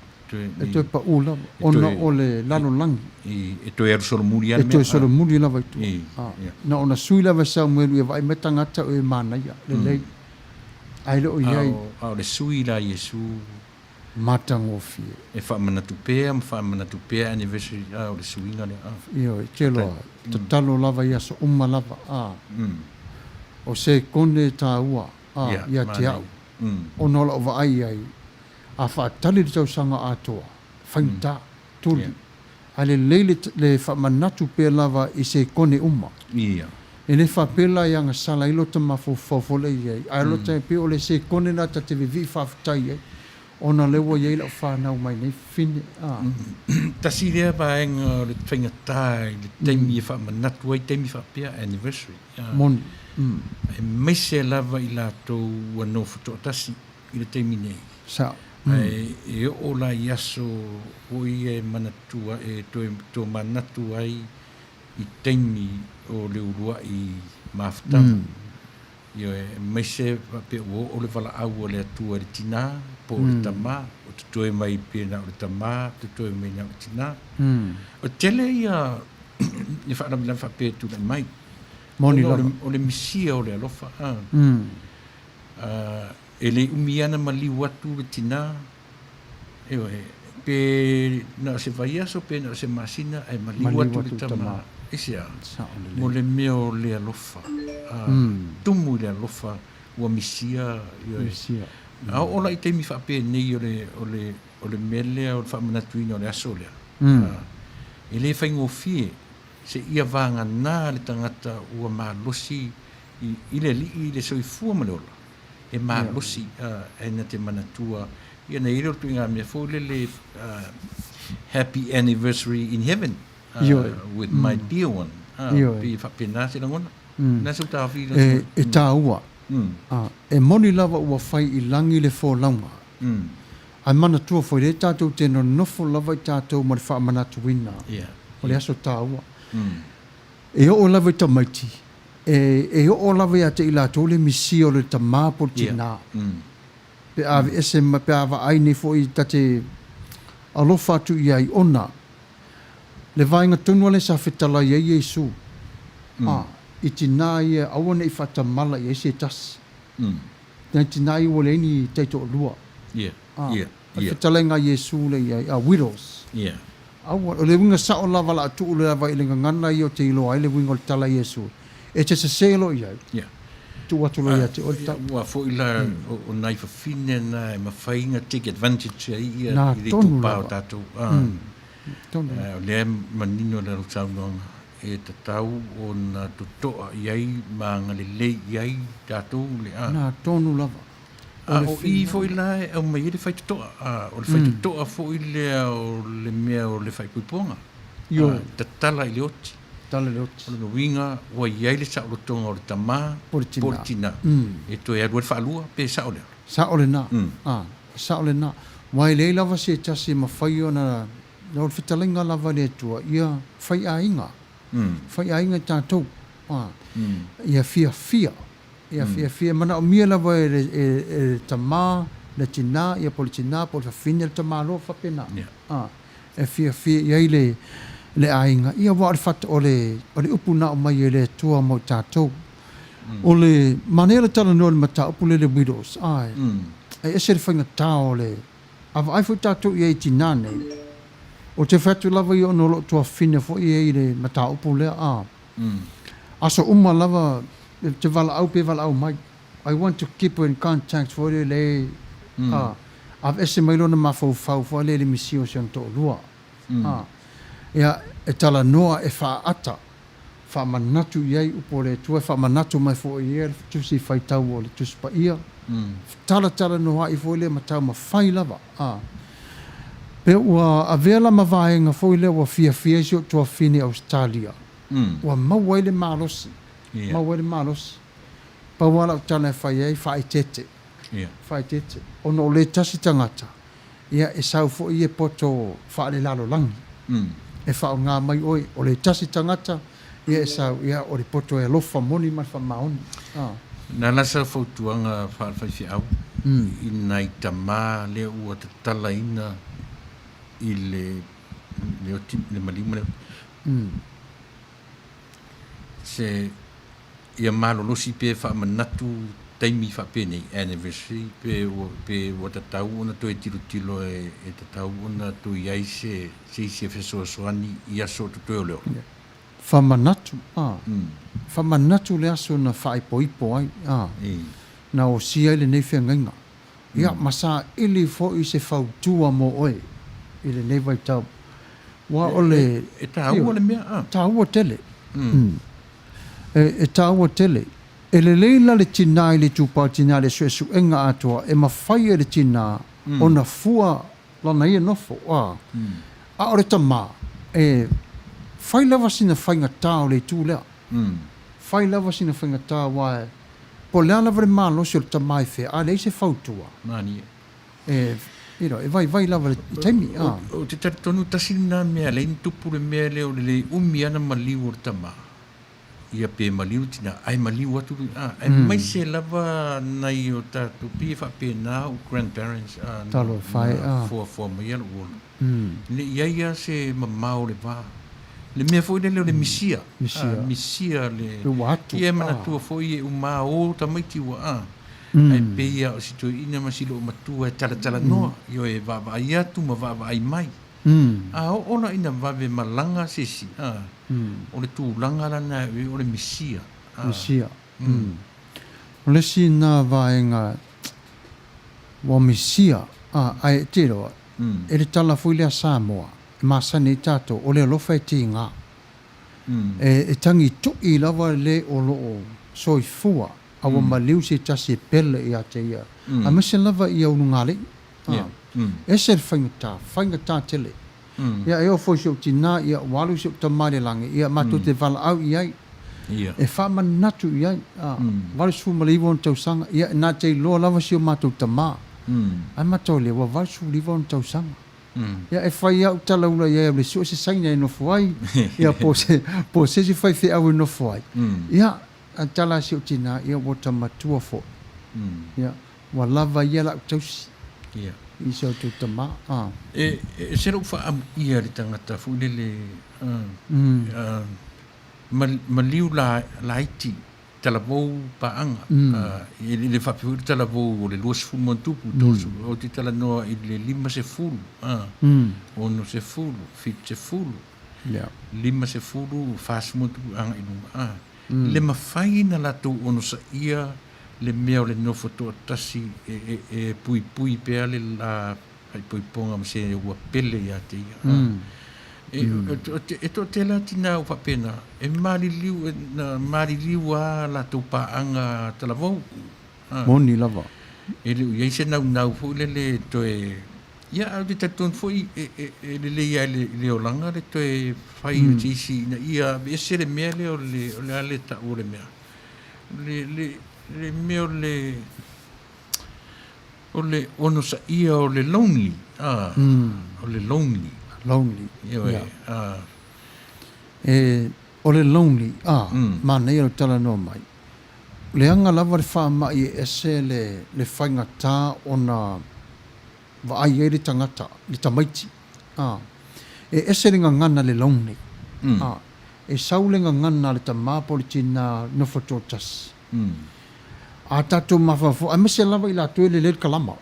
E toe pa ula. Ona o le lalo langi. e toe aru solo muri ana E toe solo muri lava tu. I, Na ona sui lava Samuelu e vai metangata o e mana ia. Le lei. Ai lo iai. au le sui la Yesu Matango fie. e whamanatu pēa anniversary o le suinga le Io e te loa. Te talo lava ia so umma lava. O se kone tā ua. Ia te au. O nola o vai ai. A whaatali le tau sanga Atua. Whainta. Tuli. Ale leile le whamanatu pēa lava i se kone umma. ia E le whapela ia ngā sala ilo ta mawhofole iei. Ai lo ta pe o le se kone na ta te vivi whawhitai iei. Ona lewa iei lau whanau mai nei fine. tasi rea paenga le whaingatai le teimi e whamanatu ai teimi whapea anniversary Moni. e meise lava i lātou anō whatoa tasi i le teimi nei Sa. e o la iaso o i e manatua e tō manatu ai i teimi o le urua i mawhatamu io e meise pe o le wala au o le atua le tina po le tama o te toe mai pēna o le tama te toe mai na o le tina o tele ia i whaarami lan whapea tu le mai Moni lava. o le misia o le alofa e le umiana ma liu atu le tina e pe na se vai aso pe na se masina e ma liu atu le tama ese a mo le meo le alofa tumu le alofa ua misia a ola i teimi whapea nei o le mele o le whamanatuina o le aso lea e le whaingofie se ia vanga nā le tangata ua malosi i le li i le soifua ma le ola e malosi e na te manatua ia nei iro tu inga mea fo le happy anniversary in heaven with my dear one pi whapea nā se langona nā su tā whira E tā ua. E moni lava ua whai i langi le fō launga. Ai mana tua fo le tātou tēnō nofo lava i tātou ma le whaamanatu wina. O le aso tā ua. E o lava i ta maiti. E o lava i ate i lātou le misi o le ta māpo tina. Pe awe ese ma pe awa aine fo i tate alofa atu i ai ona. Le vainga tunua le sa whetala i ei Yesu. I tina ia awane i whatamala i ese tas. Nai tina i wale ni teito o lua. Whetalenga Yesu le i widows. Awa, o le winga sao lava la atu le lava i le ngana i o te ilo ai le winga o le tala Yesu. E te se selo i ai. Tu watu lo ia te o le tau. Ua fo ila o nai whawhine na e mawhainga take advantage ai ia Nā i le tonu tupao lava. tātou. Tonu. O lea manino le rutau nonga e tatau o na tutoa iai ma ngalelei iai tātou le a. Nā tonu lava. O i fo ila e au mai le whai tutoa. O le whai tutoa fo ila o le mea o le whai puiponga. Tatala i le oti. Tala le oti. O le winga ua iai le saolotonga o le tamā Portina. E toi arua le whaalua pe saolea. Sa ole na. Sa ole na. Wai le lava se tasi ma whai o na o le whitalenga lava le tua. Ia whai a inga. Whai a inga tātou. Ia fia. Ia fia. Mana o mia lava e tamā, le tina, ia poli tina, poli whawhine le tamā loa whapena. E fia. Ia i le a inga. Ia wa le whata o le upuna o mai e le tua mo tātou. O le manera tala no le mata upu le widows. Ai. E ese le whainga tā o le. Awa ai fwoi tātou i e tina nei. O te whatu lava i ono lo tua whina fo i e le mata upu lea aso uma lava te wala au pe wala au mai. I want to keep in contact for le av ese mai lona mafau fo le misi o siang to lua. Ia e tala noa e wha ata. Wha manatu iei upo le tua wha manatu mai fo i e tusi whai tau o le tusi pa ia. Tala noa i fo le matau ma whai lava. Pe ua avela ma vaenga fo i le ua fia sio tua fine Australia. Ua maua i le malosi. Maua i le malosi. Pa wala tana whai ei whai tete. Whai tete. Ono le tasi tangata. ia e sau fo i e poto fa le lalo langi e fa ngā mai oi o le tasi tangata ia e sau ia o le poto e lofa moni mai fa maoni na lasa fautuanga fa fi au i nai tama le ua te tala ina i le o tip le malima le se ia malolosi pe fa manatu taimi fa pe nei anniversary pe o tatau ona to e tilo e tatau ona to iai se feso soani ia so to leo famanatu famanatu le aso na faipoipo ai na o sia le nei fengainga ia masa ili fo i se fautua mo oe i le nei vai tau wa ole e tau ole mea tau o tele e tau o tele e le leila le tina i le tupa tina le suesu enga atua e mawhai e le tina o na fua lana ia nofo a ore tama e whai lava sina whainga tā o le tū lea whai lava sina whainga tā wae po lea lava le malo si o le tamai whea a le se fautua mani e vai lava le taimi o te tonu tasina mea le intupu le mea leo le umi ana maliu o le tama ia pe maliu tina ai maliu atu ai mai se lava nai o tatu pi fa pe na o grandparents talo fai for mai ala o le ia se mamau le va le mea foi le misia le ia mana tua foi o ma o tamaiti wa ai pe ia o sito ina masilo matua tala no yo e va ia tu ma va ai mai ona ina vave malanga sisi o le tūlanga lana o le misia o le sina vaenga wa misia ai tiro e le tala foi le Samoa masani tato o le alofa e tinga e tangi tui lava le o loo soifua awa maliu se tasi pele i ate ia a mese lava i au nungale e se whaingata tele ia e o foi se o tina ia walu se o tamare lange ia matu te vala au iai e wha natu iai walu su malivo on tausanga ia na te loa lava se o matu tama ai matau le wa walu su malivo on tausanga ia e whai au tala ula ia le sua se saina e no fuai ia po se whai whi au e no fuai ia a tala se o tina ia wata matua fo ia wa lava ia la tausi i se o tu tama e se ro fa am ia le tangata fu le maliu la iti tala vou paanga le fa pu tala vou le luas fu montupu o ti tala no i le lima se fulu ono se fulu fit se fulu lima se fulu fas montupu anga inu le mafaina la tu ono sa ia le mea le no foto tasi e pui pe le la ai pui ponga se ua pele ya te e to te la tina o papena e mari liu a la tu paanga tala vou moni lava e le se nau fo le to e ia au te ton foi le ia le olanga le to e fai tisi na ia e se le mea le ale ta o le mea le meo le ono sa ia o le lonely o le lonely o le lonely mana ia o tala no mai le anga lava le wha mai e se le whainga tā o na vaai e le tangata le tamaiti e se ringa ngana le lonely e saulenga ngana le tamapo le tina no fototas a tatou mafafo a mese lava i latou le kalama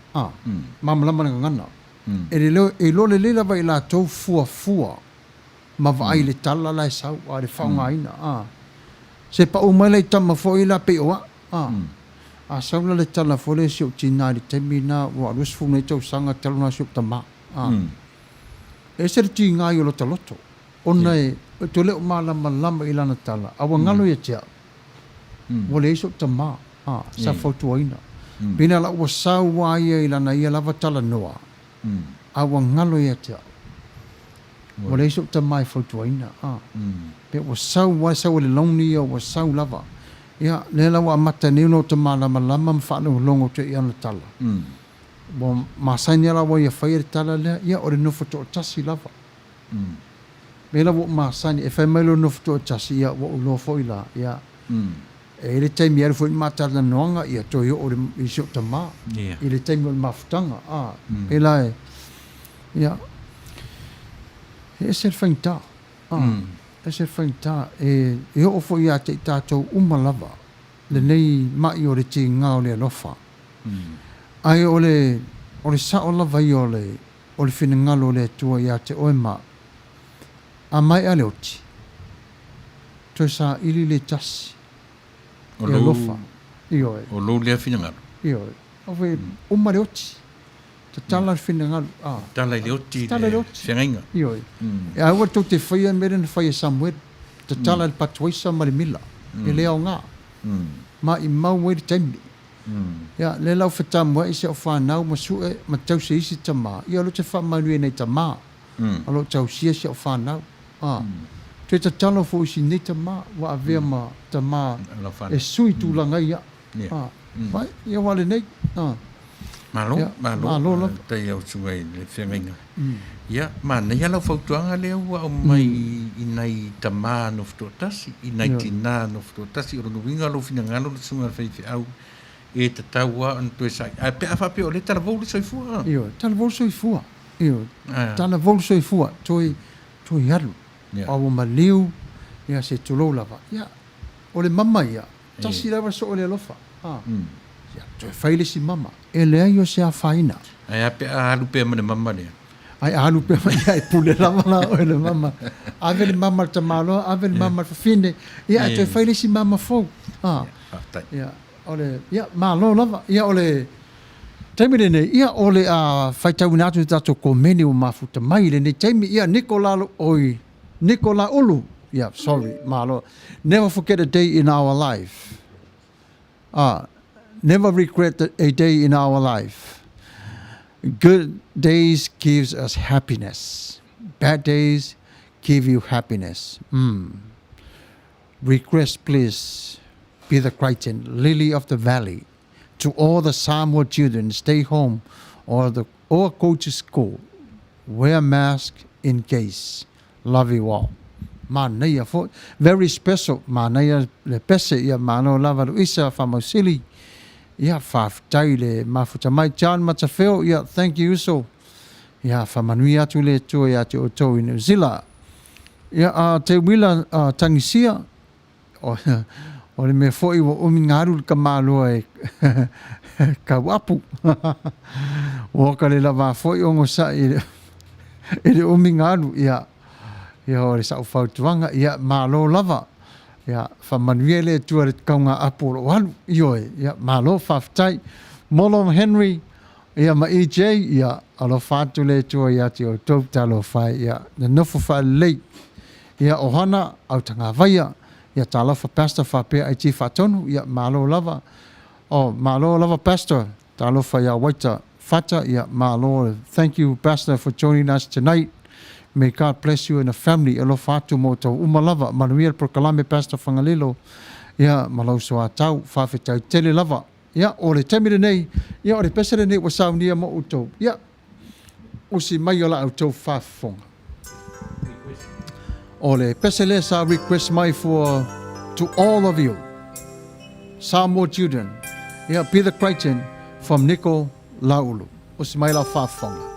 mamalama na ngana e lo le lava i latou fuafua ma vaai le tala la e sau a le whaungaina se pa umai le tama fo i la pe oa a saula le tala fo le siu tina le temina wa alus fu nei tau sanga taluna siu tama e se ti ngai o loto ona e to le malama i lana tala awa ngalo ia tia wale iso tama sa fotuaina pina la ua sau waia i lana ia lava tala noa awa ngalo ia tia wale iso tama i fotuaina pe ua sau wa sau le longni ia ua sau lava ia le lawa amata ni no tama lama mawhanu longo te i ana tala Mo masani ala wa ia whaia tala lea, ia o le nofo to o tasi lava. Mela wo masani, e whai mailo nofo to o tasi, ia wo ulo fo ila, ia. E le taimi aru fo i matala noanga, ia to o le isi o tama. I le taimi o le mafutanga, pela e, ia. E se le whainta, e se le whainta, e o fo ia te i tātou umalava, le nei mai o le ti ngā o le alofa. Ai o le sa o lava i o le whinangalo le tua ia te oema. A mai ale oti. Toi sa ili le tasi. O le lofa. I oe. O lo lea whinangalo. I oe. Owe uma le oti. Ta tala le whinangalo. Tala i le oti. Tala le oti. Whiangainga. I oe. E aua tau te whaia meren whaia Samuelu. Ta tala le patuaisa ma le mila. E lea o ngā. Ma i mau mwere taimli. Ya le lau fatamua i se o whanau ma sue ma tau se isi tama. Ia lo te whamanui nei tama. Alo tau sia se o whanau. Te ta talo fo isi nei tama. Wa avea ma tama e sui tūlanga ia. Vai, ia wale nei. Malo. Tai au sungai le whiangainga. Ia, ma nei alau whautuanga lea ua o mai i nei tama no whutotasi. I nei tina no whutotasi. Oro nuinga lo whinangalo le sunga whaiwhi au. E te taua an tue sai. A pe a whape o le tala volu soifua. Io, tala volu soifua. Io, tala volu soifua. Toi haru. Awa maliu. Ia se tulou lava. Ia, o le mama ia. Tasi lava so o le alofa. Ia, toi whaile si mama. E lea io se a whaina. Ai a pe a halu pe mane mama lea. Ai a halu pe ia e pule lava la o le mama. Ave le mama ta malo, ave le mama fine. Ia, toi whaile si mama fou. Ia. Ole ia malo lava ia ole taimi nei ia ole a faitau natu tato ko meni o mafuta mai le nei taimi ia Nicola Ulu yeah sorry malo never forget a day in our life never regret a day in our life. Good days gives us happiness, bad days give you happiness. Request please be the Crichton, lily of the valley. To all the Samuel children, stay home or go to school. Wear mask in case. Love you all. Manaya for very special. Manaya le pese ia mano lava isa famosili. Ia faf taile mafuta mai John Matafeo. Ia thank you so. Ia famanui atu le tua ia te oto in Zilla. Ia te wila tangisia. O le me foi o mingaru ka malo e ka wapu o ka le lava foi o ngosa e o mingaru ia o le sa fautuanga ia malo lava ia fa manuele tu le kaunga apo walu ia malo faftai Molom Henry ia ma EJ ia alo fatu le tu ia te o tau talo fai ia na nofo fa lei ia ohana au tanga vaia ia talofa pastor fa pe ai fa tonu ia malo lava pastor talofa ia waita fata ia malo. Thank you pastor for joining us tonight. May God bless you and the family. Alo fatu moto umalava manuel proclame pastor Fagalilo ia malo so atau fa fe tele lava ia o le temire nei ia o le pesere nei wa saunia mo uto ia o si mai ola auto fa fonga. Ole pesele sa request my for to all of you Samuel children. Yeah, be the Crichton from Nico Laulu. Usmaila Fafonga.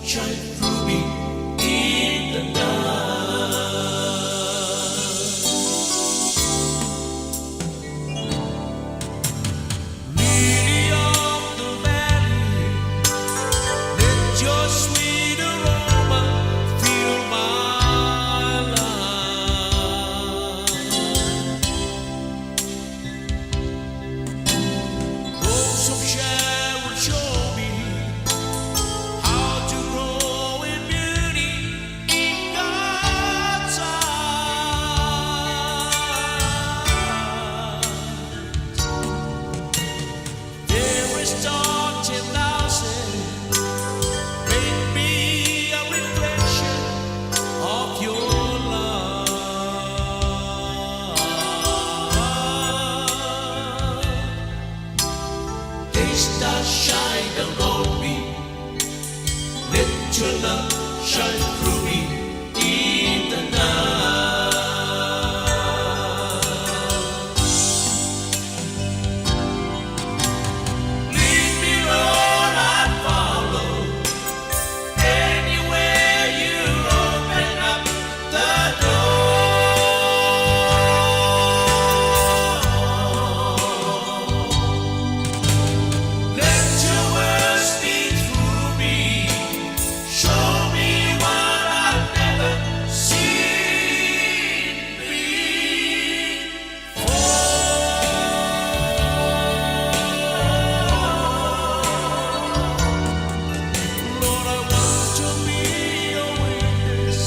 shine through me in the night. Lily of the valley, let your sweet aroma fill my life. Rose of Sharon, show me how to grow in beauty in God's eyes. There is dark 10,000, make me a reflection of your love. They stars shine down on me, let your love shine through me in the night. Lead me, Lord, I follow. Anywhere you open up the door. Let your word speak through me. Show me what I've never seen before. Lord, I want to be a witness.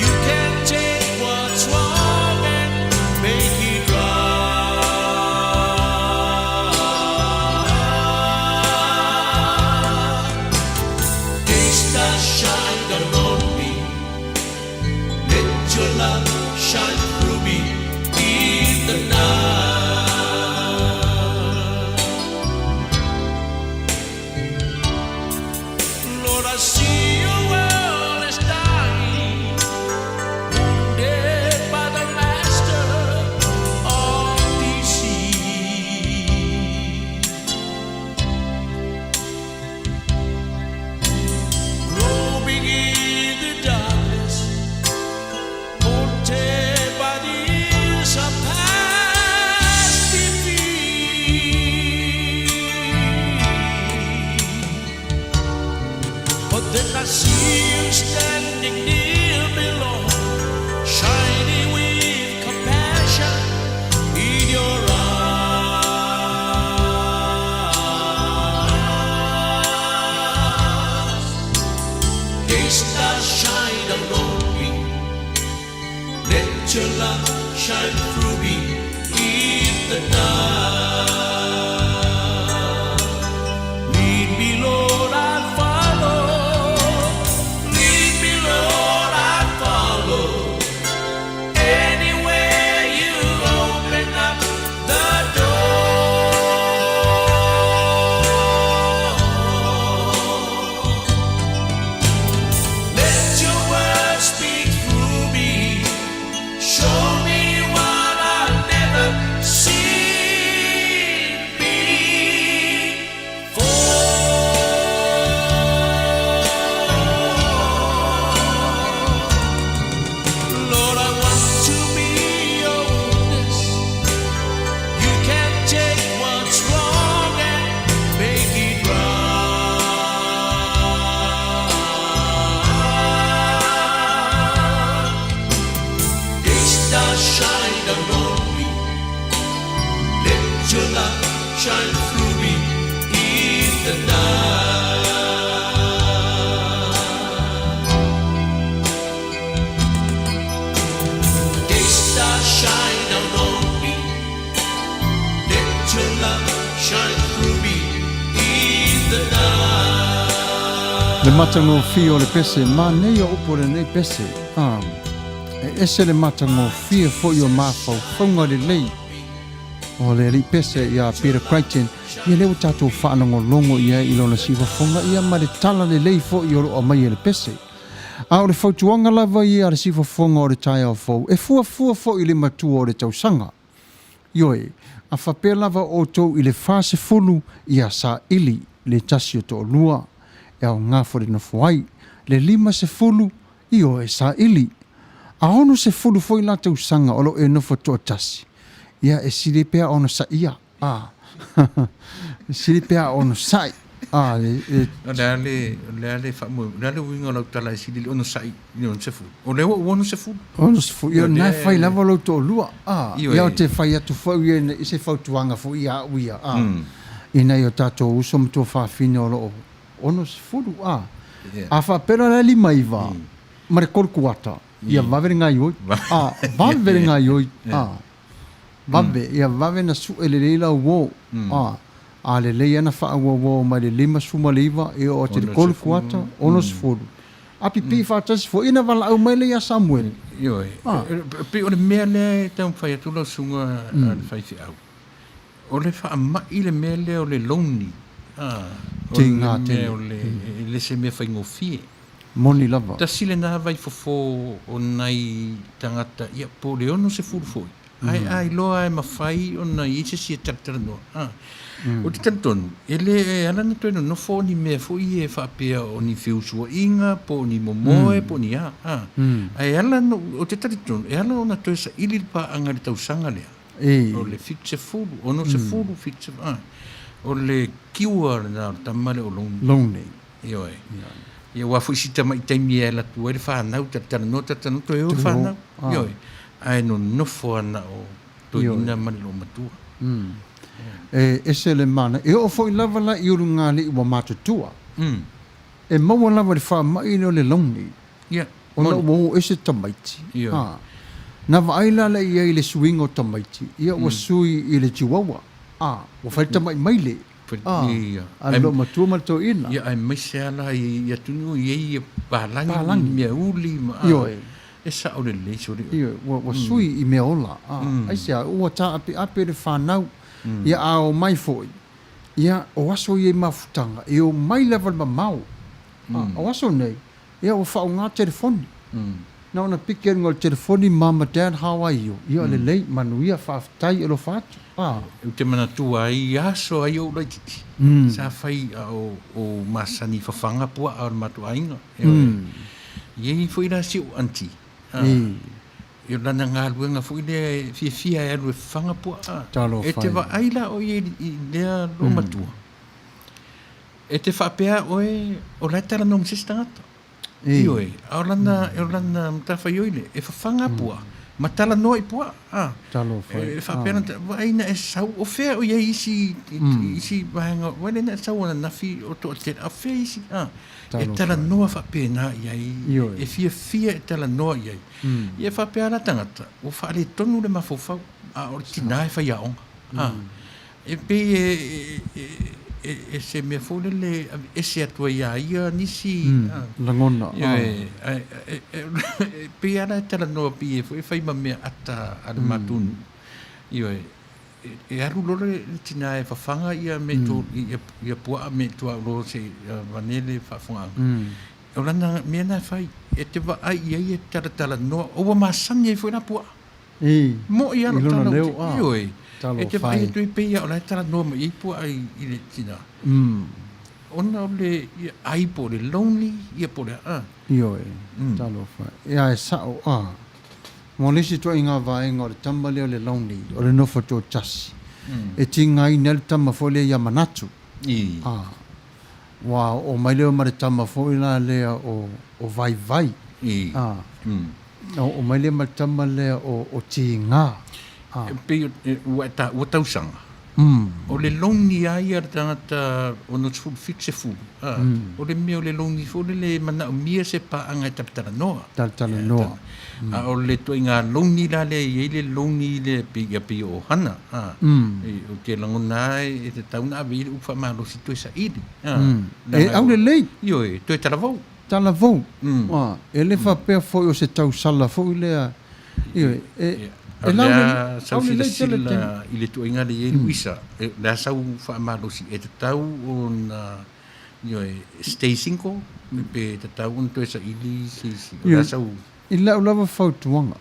You can take what's wrong and make it right. Day stars shine down on me, let your love shine through me in the night. Lord, I see your world is dying, wounded by the master of deceit. Groping in the darkness, haunted by the years of past defeat. But then I see you standing near me, Lord, shining with compassion in your eyes. Day stars shine down on me, let your love shine through me in the night. Lead me, Lord, I'll follow. Lead me, Lord, I'll follow. Anywhere you open up the door. Let your word speak through me. Show me what I've never seen before. Lord, I want to be your witness. You can take what's wrong and make it right. Day stars shine down on me, let your love shine through me in the night. Day stars shine down on me, let your love shine through me in the night. Le matango fio le pese ma nei o upore nei pese. E ese le matango fio fo yo mafau fonga le lei. O le li pese ia Peter Crichton ia leo tatou whaanongo longo ia ilona siwa fonga ia ma le tala le lei fo i oro o mai le pese. A o le fautuanga lava ia le siwa fonga o le taia o fau e fua fo i le matua o le tausanga. Ioe, a whapea lava o tau i le fase fulu ia sa ili le tasi o to lua. e au ngā whare na whai, le 50 i o e sa ili. A ono se fulu foi la tau sanga o lo e no foto tasi. Ia e siri pea ono sa ia. Siri pea ono sai. Le fa mo, le winga lo tala siri ono sai, no se fu. O le ono se fu. Ono se fu, ia nai fai lava lo to lua. Ia o te fai atu fau ia i se fautuanga fu ia uia. Ina i o tato uso mtua whawhine o lo ono se fulu. A wha pera le lima iwa. Mare korku ata. Ia vavere ngai oi. Vavere ngai oi. Vave, ia vave na su ele leila uo. A le lei ana wha uo mai le lima suma leiva e o te korku ata. Ono se fulu. A pipi whatasi fo ina wala au mai le ia Samuelu. Ioi. Pe o le mea le tau whai atula sunga whai fi au. O le wha mai le mea le o le lonely. Te ngā te. O le se mea whai ngofie. Moni lava. Ta sile nā vai fofo o nai tangata ia po le ono se furu foi. Ai loa e mawhai o nai i se si e taratara noa. O te tantonu, ele ala na toino no fo ni mea fo i e whapea o ni whiusua inga, po ni momoe, po ni a. Ai ala no, o te taritonu, e ala o na toi sa ili pa anga le tausanga lea. O le fik se furu, o no se furu fik se o le kiua na tamale o lonely. Ioi. Ia wafu sita mai taimi e la tu e whanau tatana no tatana to e o whanau. Ioi. Ai no nofo ana o to ina mani lo matua. E se le mana. E o foi lava la i uru ngā li ua matutua. E maua lava le wha mai no le lonely. Ia. O na ua e se tamaiti. Ioi. Na waaila la ia i le swing o tamaiti. Ia ua sui i le chihuahua. Ua whai tamai maile. A lo matua mato ina. Ia ai mai se ala i atunu i e palangi mea uli ma. Ioi. E sa o le leiso le. Ioi. Wa sui i mea ola. Ai sea ua ta ape le whanau. Ia a o mai foi. Ia o aso i e mafutanga. I o mai level ma mau. O aso nei. Ia o whao ngā telefoni. Na ona pike ngol telefoni mama dad how are you? Ia le lei manuia whaftai elo whatu. U te mana tua ai aso ai o reititi. Sa whai o masani whawhanga pua a matu ainga. Iei fwoi la si o anti. Io lana ngā luenga fwoi le fia e alue whanga pua. E te wa aila o iei lea lo matua. E te whapea oe o laitara no msistangata. Ioi, o lana mtawha ioile, e whawhanga pua. Matala no i pua. Talo whai. E whapena, waina e sau, o whea o iei isi wahanga, waina e sau ana nafi o toa tera, o whea isi, e tala noa whapena iei, e fia e tala noa iei. I e whapea la tangata, o whaare tonu le mawhawhau, o tina e whai aonga. E pe e se me fole le e se atua ia nisi langona pe ana tala no pi e fai ma me ata al matun io e aru lore tina e fafanga ia me to ia pua me to lo se vanele fafonga o lana me na fai e te va ai ia tala no o ma sangi foi na pua mo ia no tala io e te vai tu pe ia la tala no me ipu ai ile tina ona le ai po le lonely ia po le io talo fa ia sa o mo le si to inga vai ngor tambale le lonely o le no foto chas e tinga i nel tama fole ia manatu wa o mai le mare tama fole la le o vai o mai le mare tama le o tinga pe o tausanga. O le lonely ai ar tangata o no tfu fixe fu. O le mea o le lonely fu le mana o mia se pa anga e taptara noa. Taptara noa. O le to inga lonely la le i le lonely le pi o hana. O te langona e te tauna avi le ufa malo si to e sa ili. E au le lei? Io e to e talavou. Talavou. E le fa pea foi o se tau sala foi lea. Io e la sau sila i le tuainga le e luisa la sau whaamalosi e te tau o na stay single pe te tau on to e sa ili la sau i lau lava whautuanga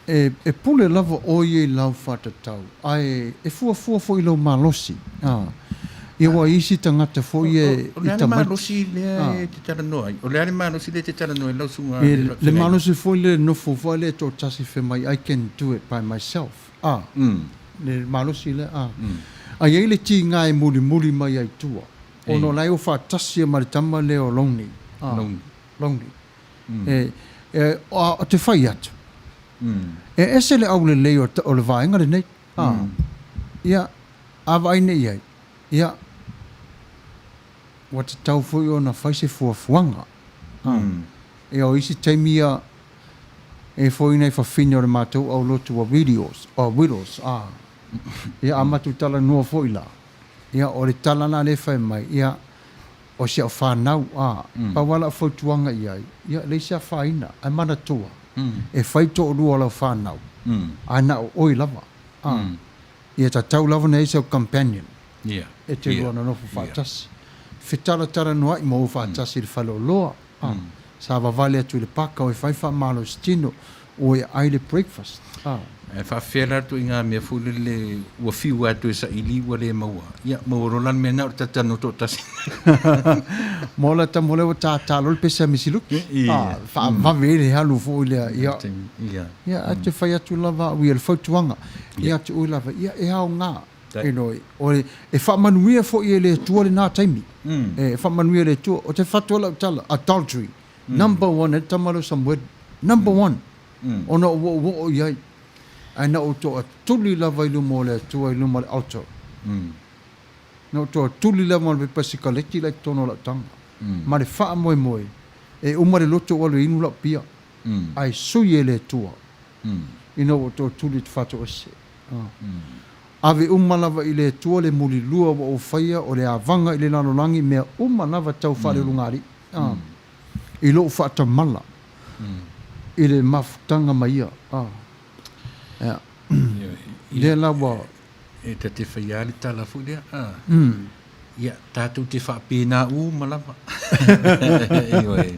e pule lava o ie lau whatatau ai e fua fo i lau malosi Ia wa isi tangata fo ia O le ale malosi lea e te tala noa. O le ale malosi lea te tala noa. Lau sunga. Le malosi fo le nofo fo le to tasi fe mai, I can do it by myself. Le malosi le A ia le ti ngā e muli mai ai tua. Ono lai o wha tasi e maritama le o lonely. Lonely. O te whai atu. E ese le au le lei o le vaenga le nei. Ia, a vai nei ai. Ia, wa te tau fui o na whaise fuafuanga. E o isi taimia e fui nei whawhine o le mātou au lotu a widows. Ia, a matu tala nua fui la. Ia, o le tala na le whai mai. Ia, o sia o whanau. Pa wala a fautuanga iai. Ia, le sia whaina. A mana tua. E whaito o lua lau whanau. Ana o oi lava. Ia ta tau lava nei se o companion. E te lua na nofu whaatasi. Whitara tara noa i mo whaatasi le whalo loa. Sa wawale atu le paka o e whaifa malo stino o e aile breakfast. E whawhera tu i ngā mea fule le ua whiu atu e sa ili ua le maua. Ia, maorolan mea nao tatano tō tasi. Mola ta mole o tātalo le pesa misiluki. Whawere halu fo lea. Ia, ate whai atu lava ui le whautuanga. Ia atu ui lava. Ia, e hao ngā. E whamanuia fo i le tua le nā taimi. E whamanuia le tua. O te whatua lau tala. Adultery. Number 1. E tamalo Samuelu. Number 1. Ona o iai. Ai na o to a tuli lava i lumo le tua i lumo le altar. Na o to a tuli lava le pasikaleki le tono la tanga. Ma le wha moe. E umare loto walu inu la pia. Ai sui e le tua. Ina o to a tuli te whato ose. Ave lava i le tua le muli lua wa o whaia o le avanga i le nanolangi mea lava tau whare lungari. I lo whata mala. I le mafutanga maia. Le lawa. E te te whaiari tala fu lea. Ia, tātou te whapena malama. Ioi.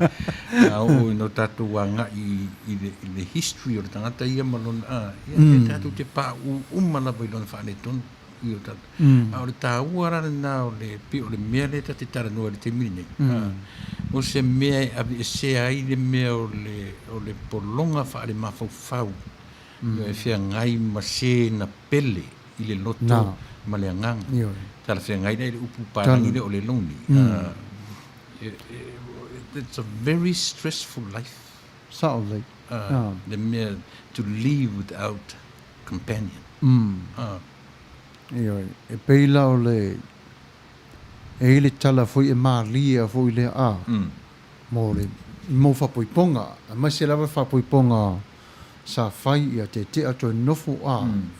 O no tātou wanga i le history o le tangata ia malona. Ia, tātou te pā malama i lona whaane tonu. I o tātou. O le tāua rana nā o le mea le te tara noa le te mine. O se mea e se ai le mea o le polonga whaare mawhau. Ia e whia ngai ma se na pele i le loto ma le anganga. Tala whia ngai nei le upu pārangi le o le longi. It's a very stressful life. Certainly. The mere to live without companion. E peila o le e ile tala foi e malia foi le mo le mo whapoiponga. Mai se lava whapoiponga sa fai ia te ato nofo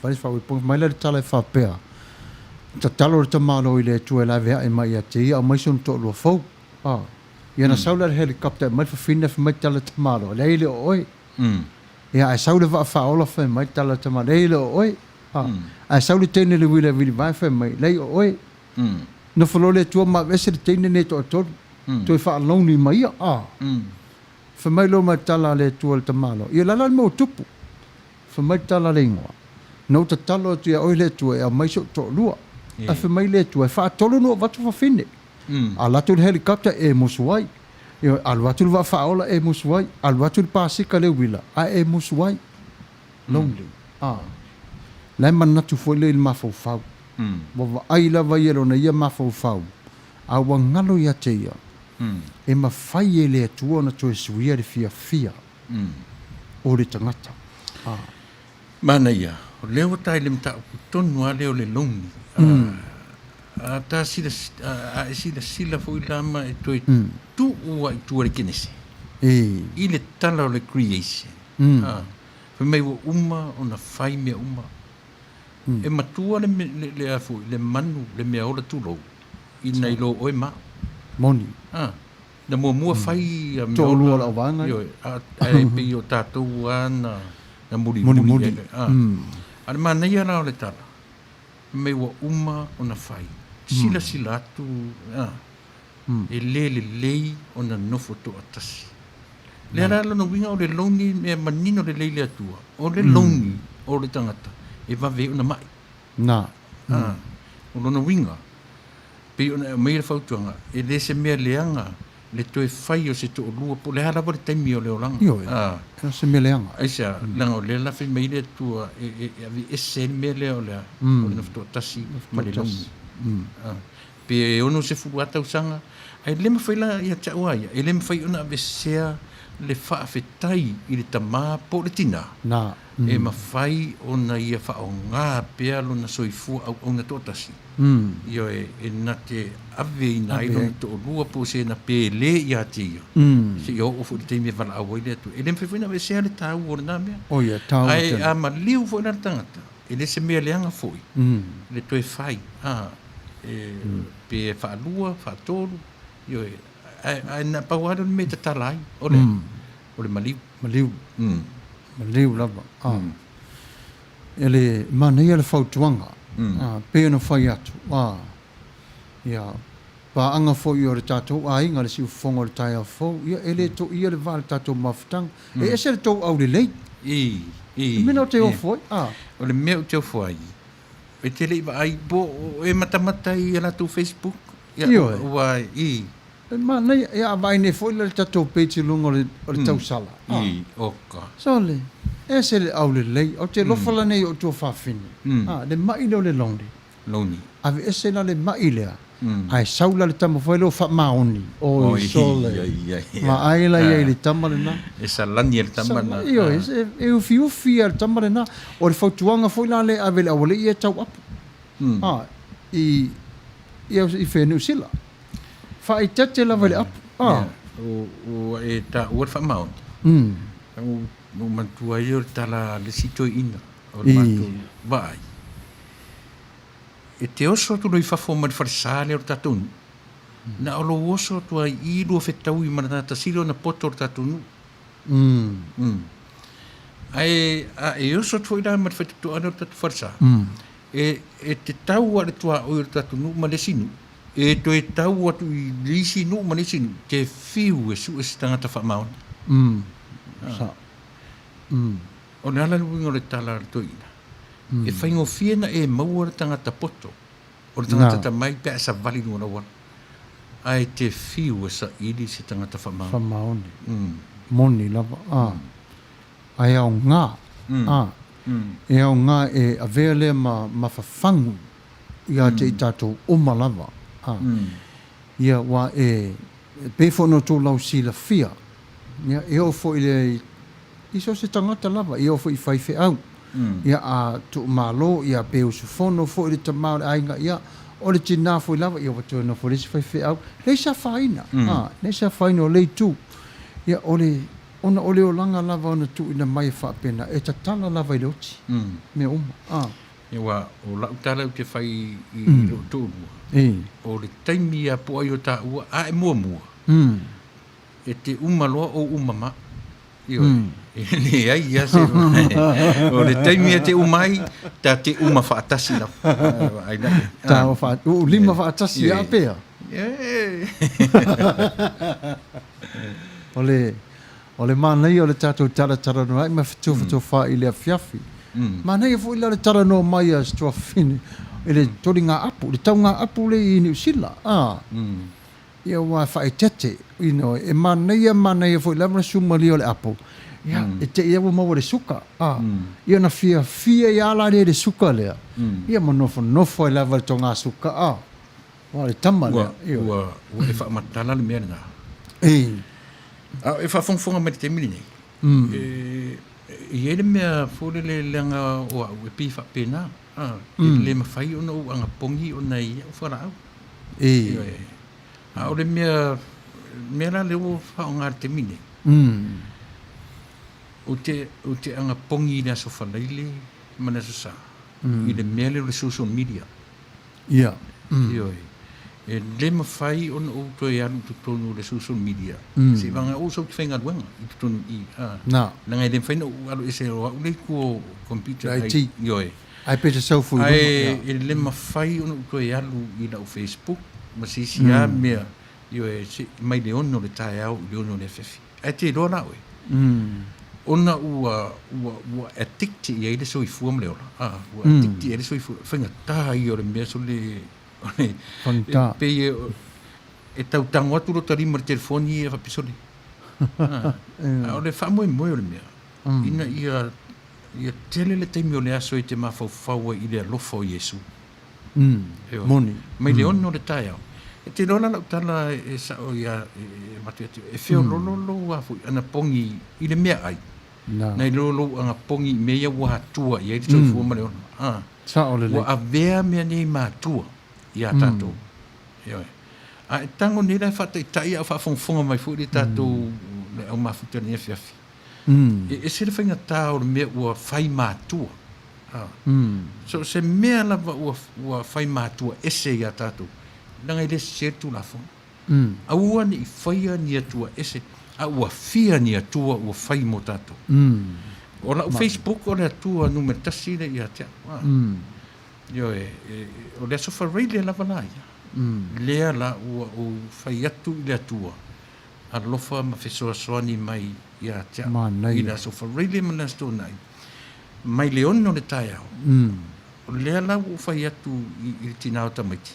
fai whapoiponga. Mai le tala e whapea. Ta talo le tamalo i le tue la vea e mai ia te ia mai son to lo fau. Ia na saula le helicopter mai whawhina mai tala tamalo. Le ile o oi. Ia e saula whaola whai mai tala tamalo. Le ile o oi. A sauli tene le wila vai fa mai lei oi no folo le tua ma vese tene ne to to fa lonely mai fa mai lo ma tala le tua le tamalo ia la mo tupu fa mai tala le ngoa no ta talo tu oi le tua a mai so to lua a fa mai le tua fa tolo no va tu fa fine a la tu helicopter e musuai io al va tu va fa ola e musuai al va tu pasika le wila a e musuai lonely Lai manatu foi le mafau. Wa ai lava yelo na ia mafau. A wangalo ia te ia. E mawhai e le atua na to e suia le fia. O le tangata. Mana ia. O leo tai le mta tonu a leo le longi. A ta sila foi lama e toi tu ua i tuare kinese. I le tala o le creation. Fa mai wa o na whai mea E matua le afu, le manu, le mea ola tūlou. I nei lo oi ma. Moni. Na mua whai a mea ola. Tōlua la wanga. E pi o tātou ana. Na muri. Ana ma nei ana o le tala. Mei wa o na whai. Sila atu. E le lei o na nofo to atasi. Le ara no winga o le longi me manino le lei le atua. O le longi o le tangata. E va ve una mai. Na. O lona winga. Pe ona mai le fautuanga. E le se mea leanga. Le toe fai o se to lua po le hala po le taimi o le olanga. Io, se me leanga. Aisa, langa o le la fe mai le tua e avi ese me le o le o le nafto tasi ma le longi. Pe ono se fuata usanga ai le mafai la ia tauaia e le mafai ona avesea le faafetai i le tamā po le tina Na. e mafai ona ia faaaogā pea lona soifua auauna toʻatasi io e na te ave ina ai lona toʻalua po se na pelē iā te ia seʻi oo foʻi le taimi e valaau ai le atu e le mafai na avesea le tāu o lenā mea O ia, tau. ae a maliu foʻi lana tagata e le se mea leaga foʻi le toe fai pe faalua faatolu io ai na pauara le me tatala ai o le maliu Maliu. Maliu lava. Ele manei le fautuanga. Pe no fai atu. Ia. Pa anga fo i o le tātou a inga le siu fonga le tai a fo. Ia ele to ia le vale tātou mafutang. E ese le tau au le lei. Mina o te o foi. O le mea o te o foi. E te lei wa ai bo e matamata i ala tu Facebook. Io e. Ua i. Ma nei ia vai ne foi le tātou peiti lungo le tau sala. I oka. So le. Ese le au le lei. O te lofala nei o tō whawhini. Le mai leo le longi. Loni. Ave ese la le mai lea. Ai saula le tama foi lo fa maoni. O so le. Ma ai la ia le tama le na. E sa lani le tama na. Io e ufi le tama le na. O le fautuanga foi la le ave le awale ia tau apu. I whenu sila. Fa i tete la vele apu. O e ta ua fa maoni. O mantua i o tala le sito ina. O le mantua vai. E te oso tu loi fafo ma le farisale o le tatonu. Na o lo oso tu ai i lua fetau i manata silo na poto o le tatonu. E oso tu i la ma le fetau ana o le tatu farisale. E te tau a le tua o le tatonu ma le sinu. E to e tau atu i lisi nu ma le sinu. Te fiu e su e si tangata fa maoni. O le ala luinga o le tala le toina. E whaingo fiena e maua le tangata poto. O le tangata tamai pia sa vali nua wana. Ai te fiu e sa ili si tangata whamaoni. Whamaoni. Moni lava. Ai au ngā. E au ngā e avea lea ma whawhangu. Ia te i tātou oma lava. Ia wa e pēwhono tō lau sila fia. Ia e o fo i le iso se tangata lava. I o fo i whaife au. Ia a tu malo ia pe usufono fo le tamau ainga ia o le tina fo lava ia watu no fo le fe au le sa faina le sa faina le tu ia ole ona ole o langa lava ona tu ina mai fa pena e tatala lava i loti me ia wa o la utala te fai i lo tu o le taimi a po ai o ta ua a e mua e te umaloa o umama io e ai ia se o le taimi te umai ta te uma faatasi la ai la ta o fa o lima faatasi a pea ole manai o le tatou tara no ai ma fitu fa ile afiafi manai fo ile le tara no mai as to fini ele toringa apu le taunga apu le i New Zealand ia wa fa tete e manai fo ile ma sumali o le apu ia e te ia mo le suka ia na fia ia la le suka le ia mo nofo la val tonga suka wa le tama le wa e fa matala le merna e fa fonga me te mini e ele me fo le lenga o e pi fa pena le ma fai ona o anga pongi ona ia fa ra o le me la le o fa nga te mini o te anga pongi na so Fagalilo mana sa i le mele le social media ia e le mafai on o to ia tu tonu le social media se vanga o so fenga wenga i tonu i na ngai le faino alo ese o le ko computer IT ai pese so fu ai le mafai on to ia lu i la Facebook ma si sia me io e mai le ono le tai au le ono le fefi ai te do na ona ua addicti i ele so i fuam leo ua addicti i ele so i fuam whainga taha i o le mea so le Fanta. Pe e tau tango atu lo tarima le telefoni e whapisole. O le whamoe moe o le mea. Ina ia tele le teimi o le aso i te mawhauwhaua i le alofa o Iesu. Moni. Mai le ono le tai au. E te lola lau tala e sao ia matu atu. E whio lolo wafu ana pongi i le mea ai. Nei lolo anga pongi mea ua hatua i eiri toi fua ma le ono. Sa o le le. Ua avea mea nei mātua i a tātou. A e tango ni lai whata i tai au whafonga mai fu i tātou le au mafuta ni e fiafi. E se le whainga tā o le mea ua whai mātua. So se mea lava ua whai mātua ese i a tātou. Nanga i le se tu la fo. A ua ni i whaia ni atua ese. A ua fia ni atua ua whai mo tātou. O la Facebook o le atua nume tasi le i a tea. Yo o le sofa rei le lava la ia. Lea la ua o whai atu i le atua. A lofa ma fesoa soani mai i a tea. I le sofa rei le mana sto nai. Mai le ono le tai au. O lea la ua whai atu i tinao tamaiti.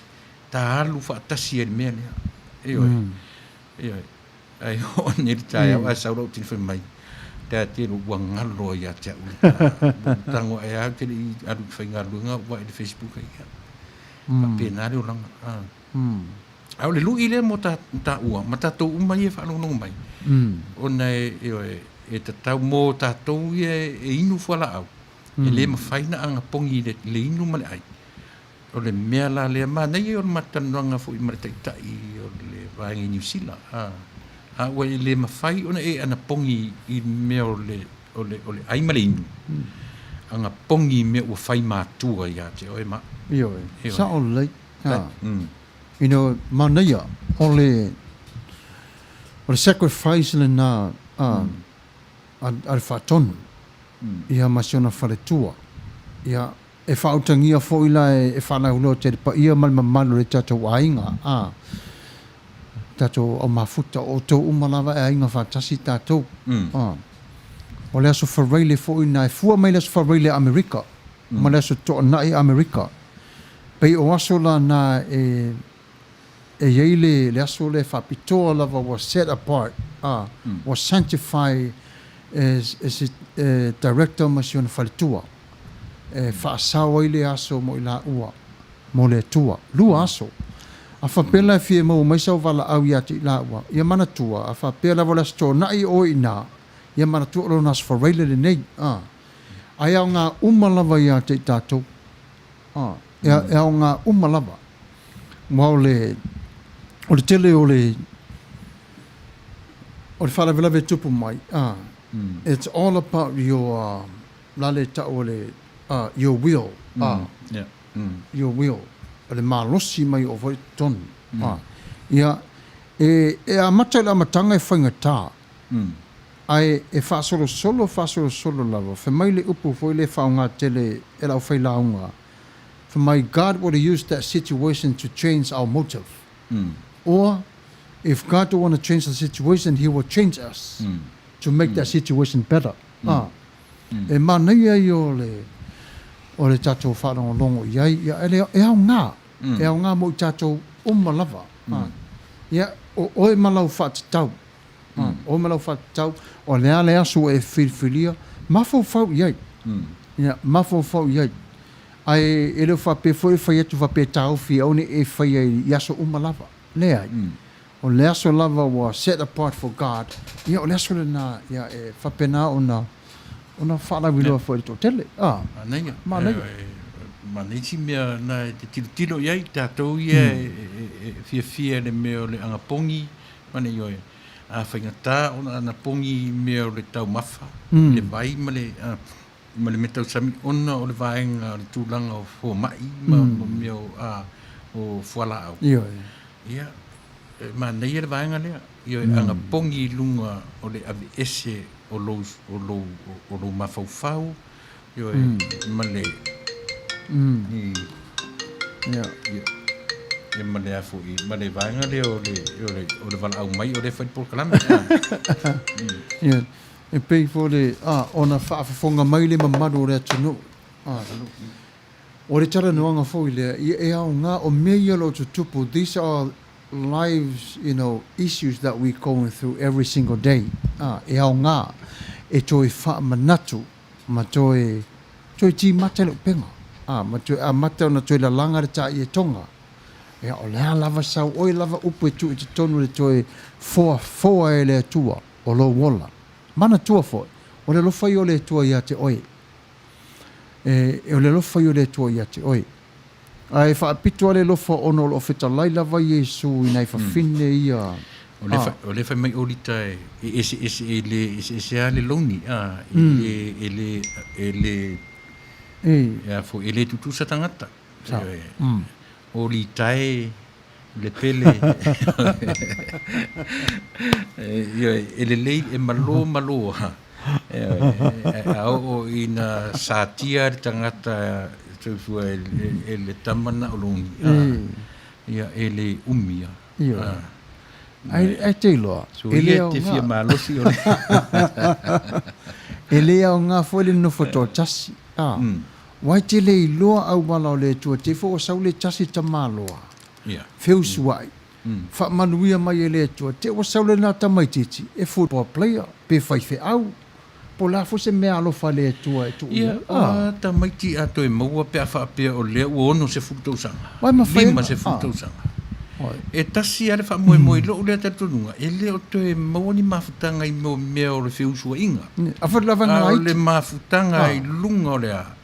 Ta alu whaatasi e mea lea. Eo. Ai ho ni le tai au a saurau tini whai mai. Tea te ua ngalo i a tea ui. Tango e au te li alu whai ngalunga wa i le Facebook ai ia. Penare o langa. Au le lui le mo ta ua. Ma tātou umai e whaalongonongo mai. O nei e tatau mō tātou e inu whala au. E le mawhaina anga pongi le inu male ai. O le mea la lea ma. Nei e o le matanuanga fo i maritaitai o le vaenga i New Zealand. Ua e le mawhai ona e ana pongi i mea o le aima le inu. Anga pongi mea ua whai mātua i a te o e ma. Io e. Sa o le. You know, manaya, o le sacrifice le na al whatonu. Ia masiona wharetua. Ia e whautangia fo ila e whanaulo te pa ia malmamalo le tatou ainga. Tatou o mafuta o tau umalawa e ainga whatasi tatou. O le aso whareile fo ina e fua mai le aso whareile Amerika. Ma le aso toa nai Amerika. Pei o aso la na e yeile le aso le whapitoa lava was set apart. Was sanctified as director masiona whaletua. Whaasawa ile aso mo ila ua. Mo le tua. Lua aso. A whapela e fie mau maisau wala au ia te ila ua. Ia mana tua. A whapela wala sto nai o ina. Ia mana tua lo nas whareile le nei. Ai au ngā umalawa ia te tātou. E au ngā umalawa. Mo o le tele o le whalawelawe tupu mai. It's all about your lale ta o le your will. Your will. O le malosi mai o voi tonu. Ia e a mata la matanga e whainga tā. Ai e whaasolo solo lava. Whe mai le upu foi le whaunga tele e lau whailaunga. For my God would use that situation to change our motive. Or if God don't want to change the situation, He will change us to make that situation better. E mana ia o le tatou whanau longo iai, e au ngā mo i tatou umalava. Ia o e malau whatatau. O malau whatatau, o le aso e Filifilia, mafau iai. Mafau iai. Ai e le whape foi whai atu whape tau fi au ne e whai ai aso umalava. Le ai. O le aso lava was set apart for God. Ia o le aso le na ia e whape na ona whanawilua foi to tele. Nenga. Ma neiti mea na te tilo iai tātou ia fia le mea o le angapongi. Mane ioi. A whaingatā ona anapongi mea o le tau mafa. Le vai ma le metau sami ona o le vaenga o le tūlanga o fo mai ma mea o fuala au. Ia, ma nei e le vaenga lea. Ia anga pongi lunga o le ave ese o lo mafau. Ia, ma le... Ia ma le afu i, ma le vaenga lea o le vala au mai o le whaipol kalame. Ia. E pei fo le ona whaafafonga mai le mamaro rea tunu. O le tala noanga fōi lea, e au ngā o mea lo tutupu. These are lives, issues that we're going through every single day. E au ngā, e toi wha manatu, ma toi ti mate lo penga. Ma toi a mate o na toi la langa re ta i e tonga. E o lea lava sau, oi lava upu e tu i te tonu le toi foa e le atua o lo wola. Mana tua fōi, o le lofa i o le atua i a te oi. E o le lofa i o le atua i a te oi. Ai whaapito ale lofa ono lo feta lai lava Yesu i nei whawhine ia. O le whai mai orita e le loni, e le tutusa tangata. O li tae, le pele, e le lei e malo, o ina sātia tangata e le tamana o loni, e le umia. Ai te loa. So ia te fia malosi o le. E lea o ngā fwele no whato tasi. Wai te le loa au wala o le tua, te fo o sau le tasi ta māloa. Whiu suai. Wha manuia mai e le tua, te o sau le nā tamaititi, e football player, pe whaiwhi au. Po la fo se mea alofa le tua e tu. Ia, tamaiti ato e maua pe a whaapea o lea uono se futousanga. Wai ma whaia. Lima se futousanga. E tasi ale wha moe lo lea tatununga. E leo to e maoni mafutanga i mea o le whiusua inga. A whailava ngā O iti. le mafutanga i lunga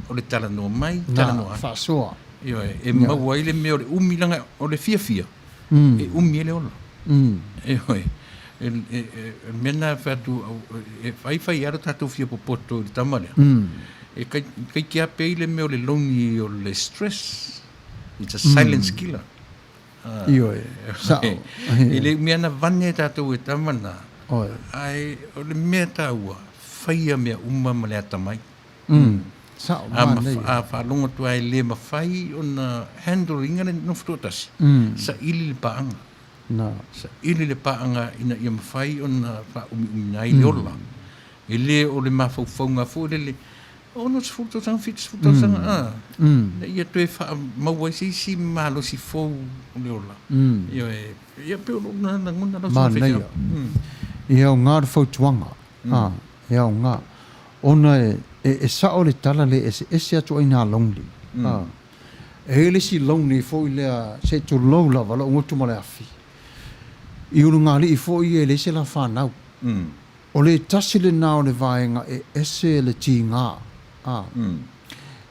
o le talanoa mai, talanoa. Whasoa. Io e maua i le mea o le umilanga o le fia. E umi e le ola. Mena whatu, e whai ara tātou fia popoto i le tamarea. E kai kia pei le mea o le longi o le stress. It's a silence killer. Io e. Sao. E le mea na vane tātou e tamana. Ai, o le mea tāua, whaia mea ma le atamai. Sao, A whalonga tua e le mawhai o na handle inga le nofutotasi. Sa ili le paanga. Sa ili le paanga ina ia mawhai o na wha uminai le ola. E le o le mawhauwhaunga fu le ono se futotanga fitis futotanga. Ia toe wha maua si malo si fau le ola. Ia peo na nguna lau sa whea. Ia o ngā whautuanga. Ia o ngā. Ona e sao le tala le ese atu ai nā longli. E le si longli fo i lea se tu lau lava la ngotu ma le afi. I uru ngā li i fo i e le se la whanau. O le tasi le nao le vaenga e ese le ti ngā.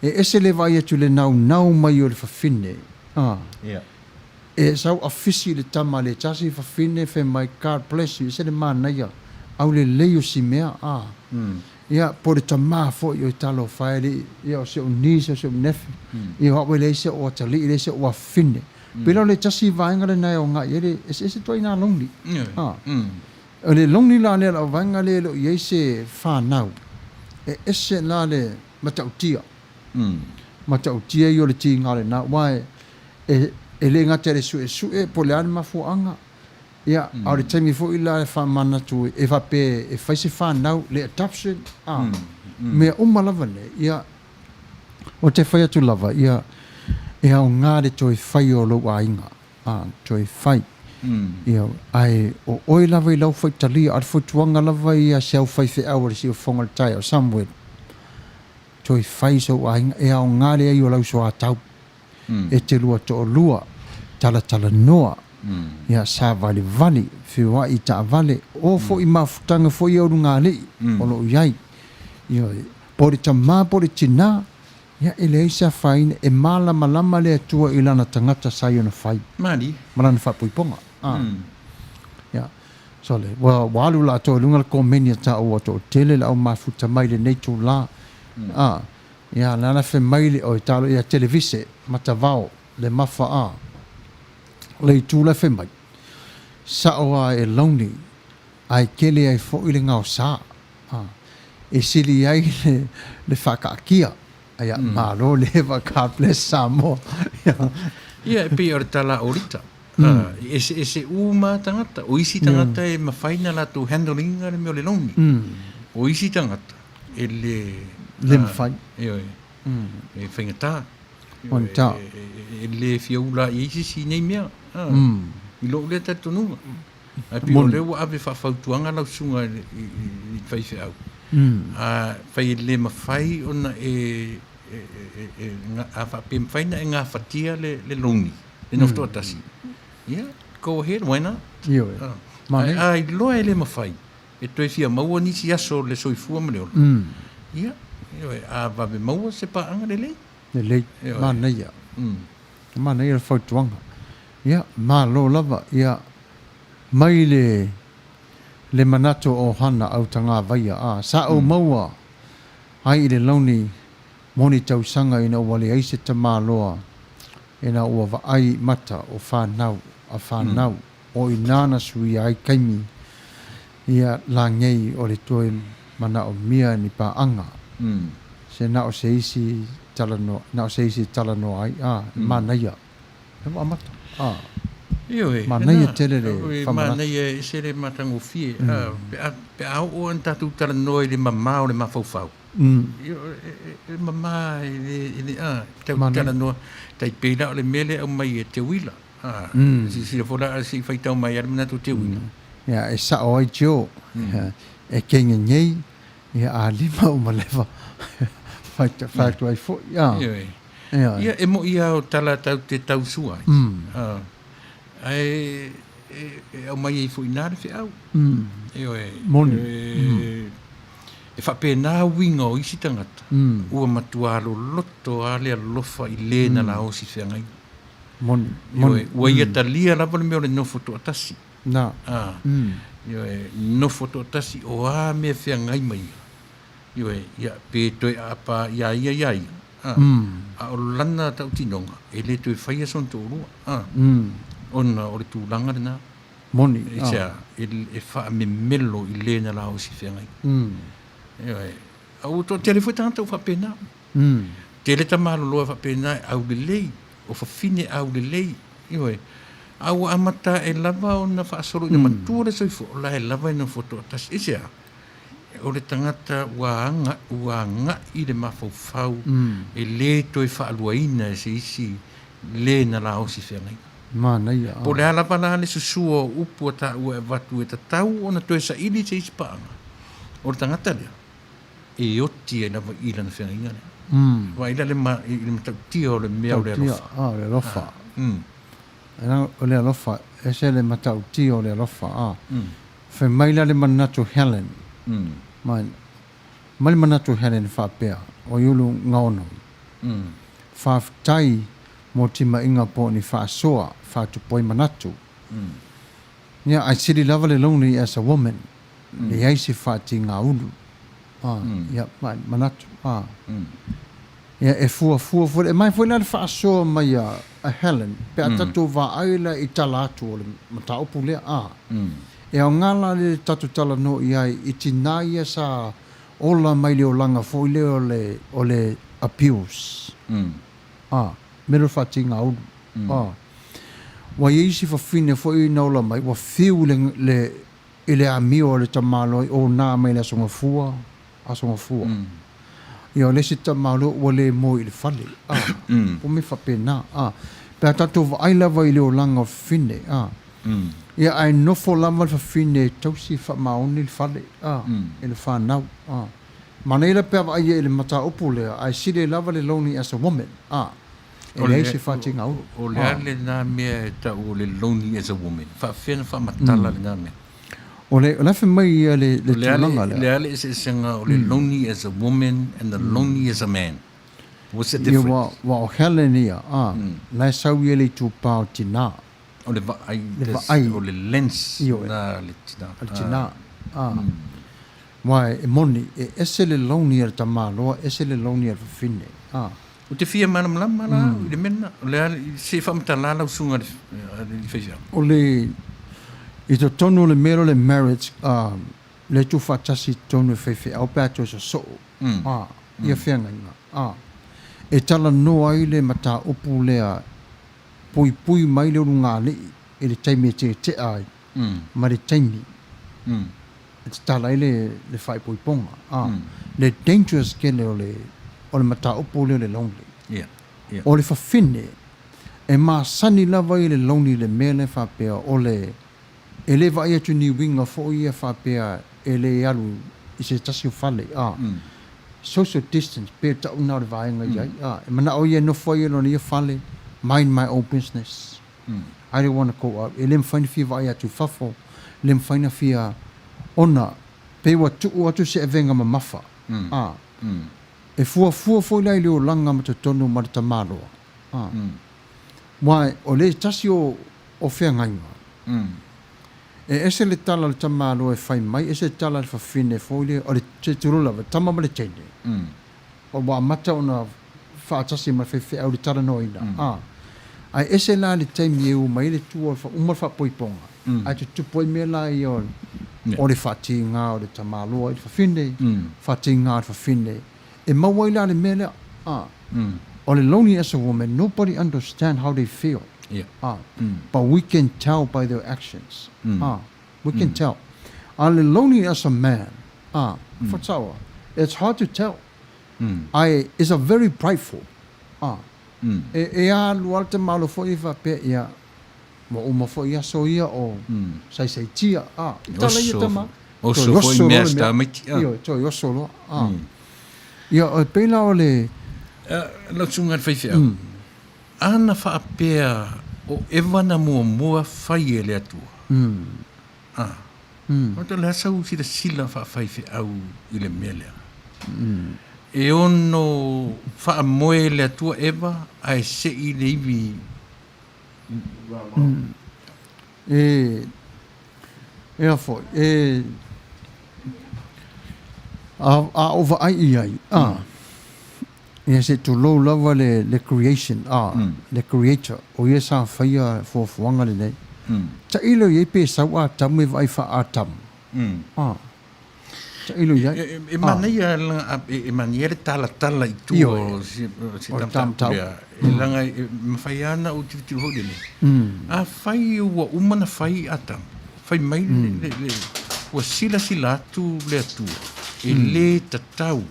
E ese le vai atu le nau mai o le whawhine. E sau afisi le tama le tasi whawhine fe mai God bless you. Se le mānaia. Au le leo si mea. Ia, po le tamā fo i o talo whaere, ia o se o nisa, o se o nefi. Ia hawe le se o atali, le se o awhine. Pera le tasi vaenga le nai o ngā, ia ese toi nā longli. O le longli la le la vaenga le lo i se whanau. E ese la le matautia. Matautia i o le ti ngā le nā. Wai, e le ngā tere sue, po le ane mafuanga. Ia, au le taimi fo ila e whamana tu e whape e whaise whanau le adoption. Mea lava le, ia, o te whai atu lava, ia, e au ngā re toi whai o lo a inga. Toi whai. Ia, ai, o oi lava i lau whai talia, ar whutuanga lava ia se au whai whi awari si o whonga tai o Samuelu. Toi whai so a inga, e au ngā re ai o lau so a tau. E te lua to o lua, tala noa. Ia sa vale whiwa i ta vale o fo i mafutanga fo i auru ngā lei o lo iai ia pori ta mā pori tina ia ele isa whaine e malama le atua i lana tangata sai ona whai marana whapuiponga ia so le walu la to lunga le komenia ta o to tele la o mafuta mai le nei tū la ia lana whe mai le o i talo ia televise matavao le mafa le tūla whe mai. Sa oa e launi, ai kele ai fo i le ngau sā. E sili ai le whakaakia. Aia, maro le waka bless sa mo. Ia, e pe ora tala orita. E se uma tangata. O isi tangata e mawhaina la tu handlinga le meo le launi. O isi tangata. E le... Le mawhai. E whaingatā. On ta. Le fiaula i si nei mea. I lo le tatununga. A pi o Mon. le wa ave whawhautuanga lau sunga i whaiwhi au. Whai le mawhai ona a whapem whaina e ngā whatia le longi. Le nofto atasi. Yeah, go ahead, why not? Io. Mane. Ai loa e le mawhai. E toi fia maua nisi aso le soifua ma leo. Yeah, a wawe maua se pa anga le lei. Le lei. Mana ia. Mana ia whautuanga. Ia, mā lo lava. Ia, mai le manato o hana au tanga vaia. Sa o maua. Ai le launi moni tausanga ina wale aise ta mā loa. Ina ua wa ai mata o whanau. A whanau. O i nāna sui ai kaimi. Ia la ngei o le toi mana o mia ni pa anga. Se na o se isi talano, na o se isi talano ai. Mana ia. Ewa amata. Mana ia tele le whamana. Mana ia e se le matango fie. Pe au o an tatu talano i le mamau le mawhauwhau. Le mama tau talano tai peila o le mele au mai e te wila. Si le fola si whaitau mai armina tu te wila. Ia, e sa o ai tio. E kenga ngei. Ia, a lima o malewa. Whaitu ai fo. Ia, e mo ia o tala tau te tau sua. Ai, au mai e fo inare fi au. Moni. E whapena winga o isi tangata. Ua matua alo loto ale alofa i lena la osi whengai. Moni. Ua ia talia lava le meo le nofo to atasi. Na. Nofo to atasi o a mea whengai mai. Ia pe toi apa ia. A o lana tau tinonga. E le toi whaia son to urua. Ona o le tūlanga rena. Moni. E wha me melo i lena la osi whengai. Au to telefo tanta o whapena. Tele ta malo loa whapena au le lei. O whawhine au le lei. Au amata e lava o na whaasoro ina matua le soifo. O la e lava ina foto atas. Ese a. O le tangata ua anga i le mawhauwhau. E le toi whaaluaina e se isi le na la osi whengai. Mana ia. Po le alapa la le susua o upu ata ua e watu e tatau o na toi sa ili se isi paanga. O le tangata lea. E oti e lava ila na whengai ngane. Wa ila le matau tia o le mea o le alofa. Le alofa. O le alofa. E se le matau tia o le alofa. Whe maila le manatu Helen. Mai le manatu Helen whapea. O iulu ngaono. Whaftai mo tima inga po ni whaasoa. Whaatupoi manatu. Yeah, I said lava le lonely as a woman. Le aisi whaati ngā ulu. Yeah, manatu. Yeah, e fua. E mai fua nare whaasoa mai a Helen. Pe a tatu wa aila i tala atu o le mataupu lea. E o ngala le tatu tala no i ai i tina ia sa ola mai le o langa fo i le o le appeals. Mero whaati ngā ulu. Wa isi whawhine fo i naula mai, wa whiu le amio o le tamalo o nā mai le asonga fua. Ia o le si tamalo wa le mo i le whale. O me whapena. Pea tato wa ailava i le o langa whine. Ia ai nofo lama le whawhine tausi whamaoni le whale. I le whanau. Mana ila pea wa aia i le mata opu lea, ai sile lava le lonely as a woman. O le aise whaati ngā uru. O le ale nā mea e tau le lonely as a woman. Whawhena whamatala le nā mea. O le lafe mai ia le tūlanga lea. Le ale e se senga o le lonely as a woman and the lonely as a man. What's the difference? Wa o Helen ia. Lai sau ia le tūpao tina. O le vaai. O le lens. Na le tina. Le tina. Wai e moni. E ese le lonely ar tamaloa. Ese le lonely ar whawhine. O te fia mana malama la, i le mena, o le se whamatala lau sunga le whaifia. O le, i to tono le mero le marriage, le tu whatasi tono e whaifia, au pēto e sa soo. Ia whianga inga. E tala no ai le mata upu lea, pui mai le urunga le, e le taimi e te ai, ma le taimi. E te tala ai le whai pui ponga. Le dangerous kele o le mata upu le lonely. Yeah. Yeah. O le whawhine, e mā sani lava i le launi le mele whapea o le e le vai atu ni winga fo ia whapea e le alu i se tasi o whale. Social distance, pe ta una le vaenga iai. E mana o ia no foi no ia whale, mind my own business. I don't want to go out. E le mwhaina fia vai atu whafo, le mwhaina fia ona, pe wa tuu atu se e venga ma mafa. E fua foi lai leo langa ma te tonu ma te tamaloa. Wai, o le tasi o whea ngainga. E ese le tala le tamaloa e whai mai, ese le tala le whawhine foi o le te turula, tama ma le tene. O wa mata ona whaatasi ma whewhi au le tala noina. Ai ese la le taimi e u mai le tua umar whapoiponga. Ai te tupoi me la i o le whati ngā o le tamaloa i whawhine, whati ngā o le whawhine. E mawai la le mele, o le lonely as a woman, nobody understand how they feel. But we can tell by their actions. We can tell. Le lonely as a man, it's hard to tell. It's a very prideful. E a lual te malo fo i pe ia mo uma fo ia so ia o sai tia. Tala ia tama. Oso fo i mea sta miki. Io, yo solo. Ia o pela o le la tsunga whaiwhia. Ana whaapea o ewana mua whai e le atua. Mata le asau si le sila whaawhaiwhi au i le melea. E ono whaamoe le atua ewa, ai se i le iwi. E a fo, a ova ai iai. E se to low lava le creation, le creator. O ia sa whaia fuanga le nei. Ta ilo i pe sa wa tamu e vai wha a tamu. Ta ilo iai. E mania langa, e mania le tala i tu o si tamtau. E langa, mawhai ana o tivitiru hau le. A whai ua umana whai a tamu. Whai mai le ua sila atu le atua. E le tatau.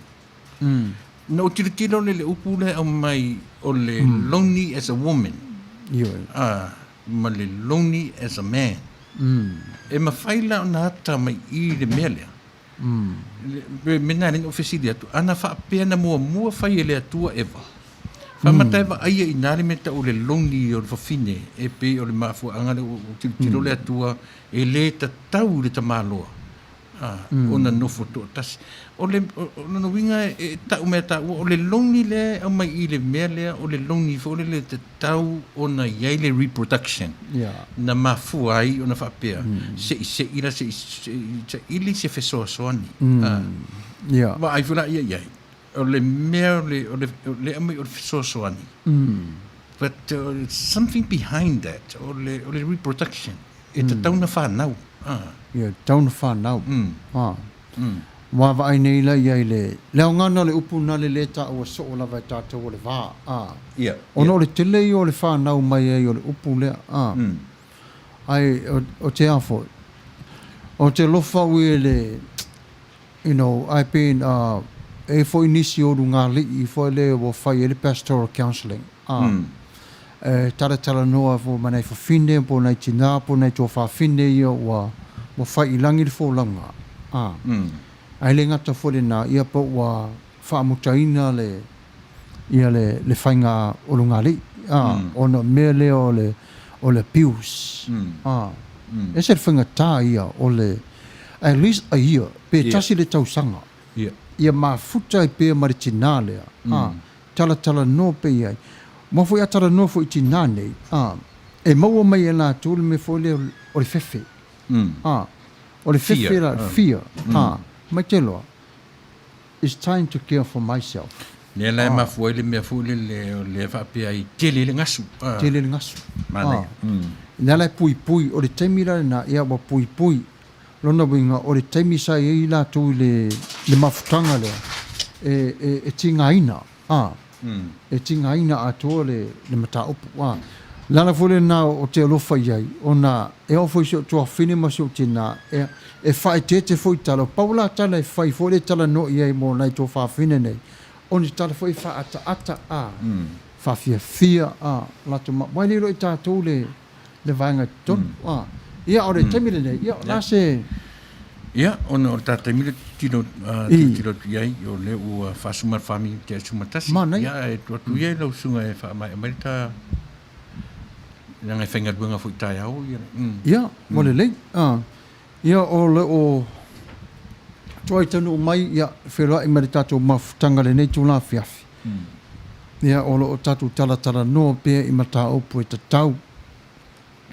Na o tiritiro le upu le au mai o le lonely as a woman. Ma le lonely as a man. E mawhaila o na ata mai I le melea. Mena rin ofisili atu. Ana whaapea na mua whai e le atua ewa. Whamataiwa aia I nare meta o le lonely o le whawhine. E pe o le mafua angare o tiritiro le atua. E le tatau le tamaloa. Ona nofo to tasi. O le no winga e tau me tau o le lonely le o mai I le mele o le lonely fo le te tau ona yai le reproduction. Na mafua ai ona whapea. Se ira se ili se fesoa soani. Wa ai fula ia yai. O le mea o le amai o le fesoa soani. But something behind that o le reproduction. E te tau na whanau. Tau na whanau. Wa vai nei la ia le leo ngana le upu na le ta o so o lava tātou o le vā. Ono le tele I o le whanau mai ai o le upu lea. Ai o te afo. O te lofa ue le, I've been e fo inisi o ngā li I fo le o whai e le pastoral counselling. Tara noa fo manai fo fine, po nei tina, po nei tō wha fine ia wa whai I langi le fo langa. Ai le ngata fole na ia po wa whaamutaina le whainga o lunga li. Ona mele o le pius. E se whainga tā ia o le at least a year pe tasi le tausanga. Ia ma futa I pe maritina lea. Tala no pe iai. Ma foi atara no foi tina nei. E maua mai e la tūle me fole o le fefe. O le fefe la fear. Mai te loa. It's time to care for myself. Le lai mafua le mea fule le whapea I tele le ngasu. Tele le ngasu. Nea lai pui o le taimi la na ia wa pui. Lona winga o le taimi sa I la tū le mafutanga lea. E tinga ina. E tinga ina atua le mata upu. Lana fule na o te alofa iai. Ona e o foi so tua fine ma so tina. E whae te foi tala. Paula tala e whai fole tala no iai mo nai tō wha fine nei. Oni tala foi wha ata. fia la to ma mai lo ta to le vanga ton ia ore temile ne ia la se ia ona o tata mile tino iai o le u fasuma family te sumatasi ia e tu ia lo sunga e fa mai ta nang e fenga bunga fu tai au ia mole le ia o le o toi tanu mai ia felo i merita to mafutanga le nei tula fiafi ia o lo tatu tala no pe i mata o pu te tau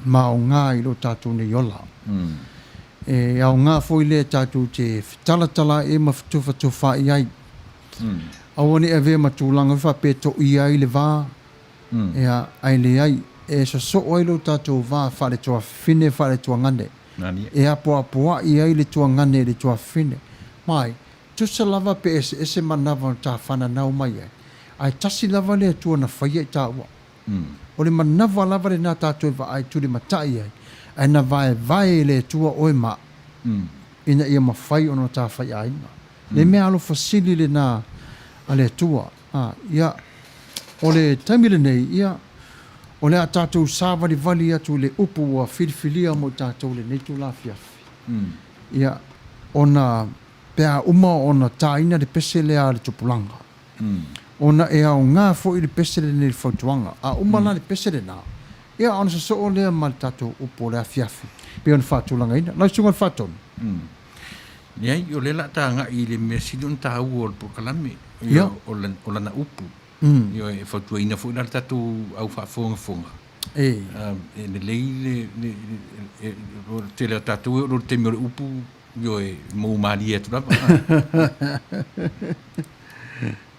ma o ngā i lo tatu ne yola e au ngā foi le tatu te tala e maftufa i ai awoni e ve matulanga fa pe to i ai le va ia ai le ai e so oi lo tatu va fa le to fine fa le to ngane e apo i ai le to ngane le to fine mai tu se lava pe ese manava ta fana nau mai ai tasi lava le tu na faia ta wa o le manava lava le na ta tu va ai tu le matai ai na vai le tu o ma ina ia mafai ono ta fai ai le me alo fasili le na ale tua ia o le tamile nei ia o le atatu sava di vali atu le upu wa Filifilia mo tatu le nei tu la fiafi ia ona pea uma ona taina de pesele a le tupulanga ona e au ngā fo i le pesele ni le fautuanga uma na le pesele na ia ona so o le mal tatu upu le fiafi pe on fatulanga ina la sunga faton ia yo le la tanga i le mesidun ta u o kalame o la na upu yo e fatu ina fo na tatu au fa fonga le le te le tatu o te me upu yo e mo maria tu la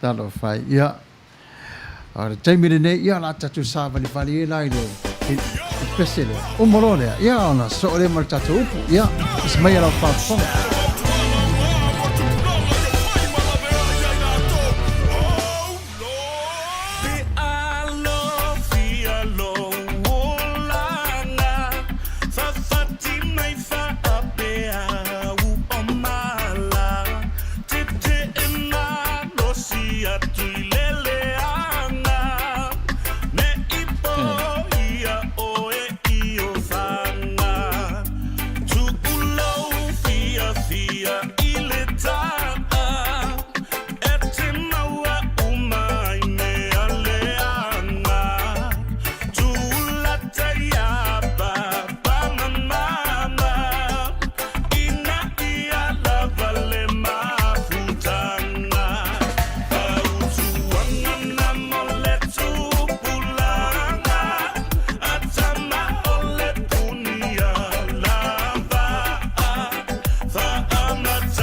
talo fai ia ora taimile nei ia la tatu sa vali la ile pesele o morole ia ona so le mal tatu upu ia ismaia la fa I'm not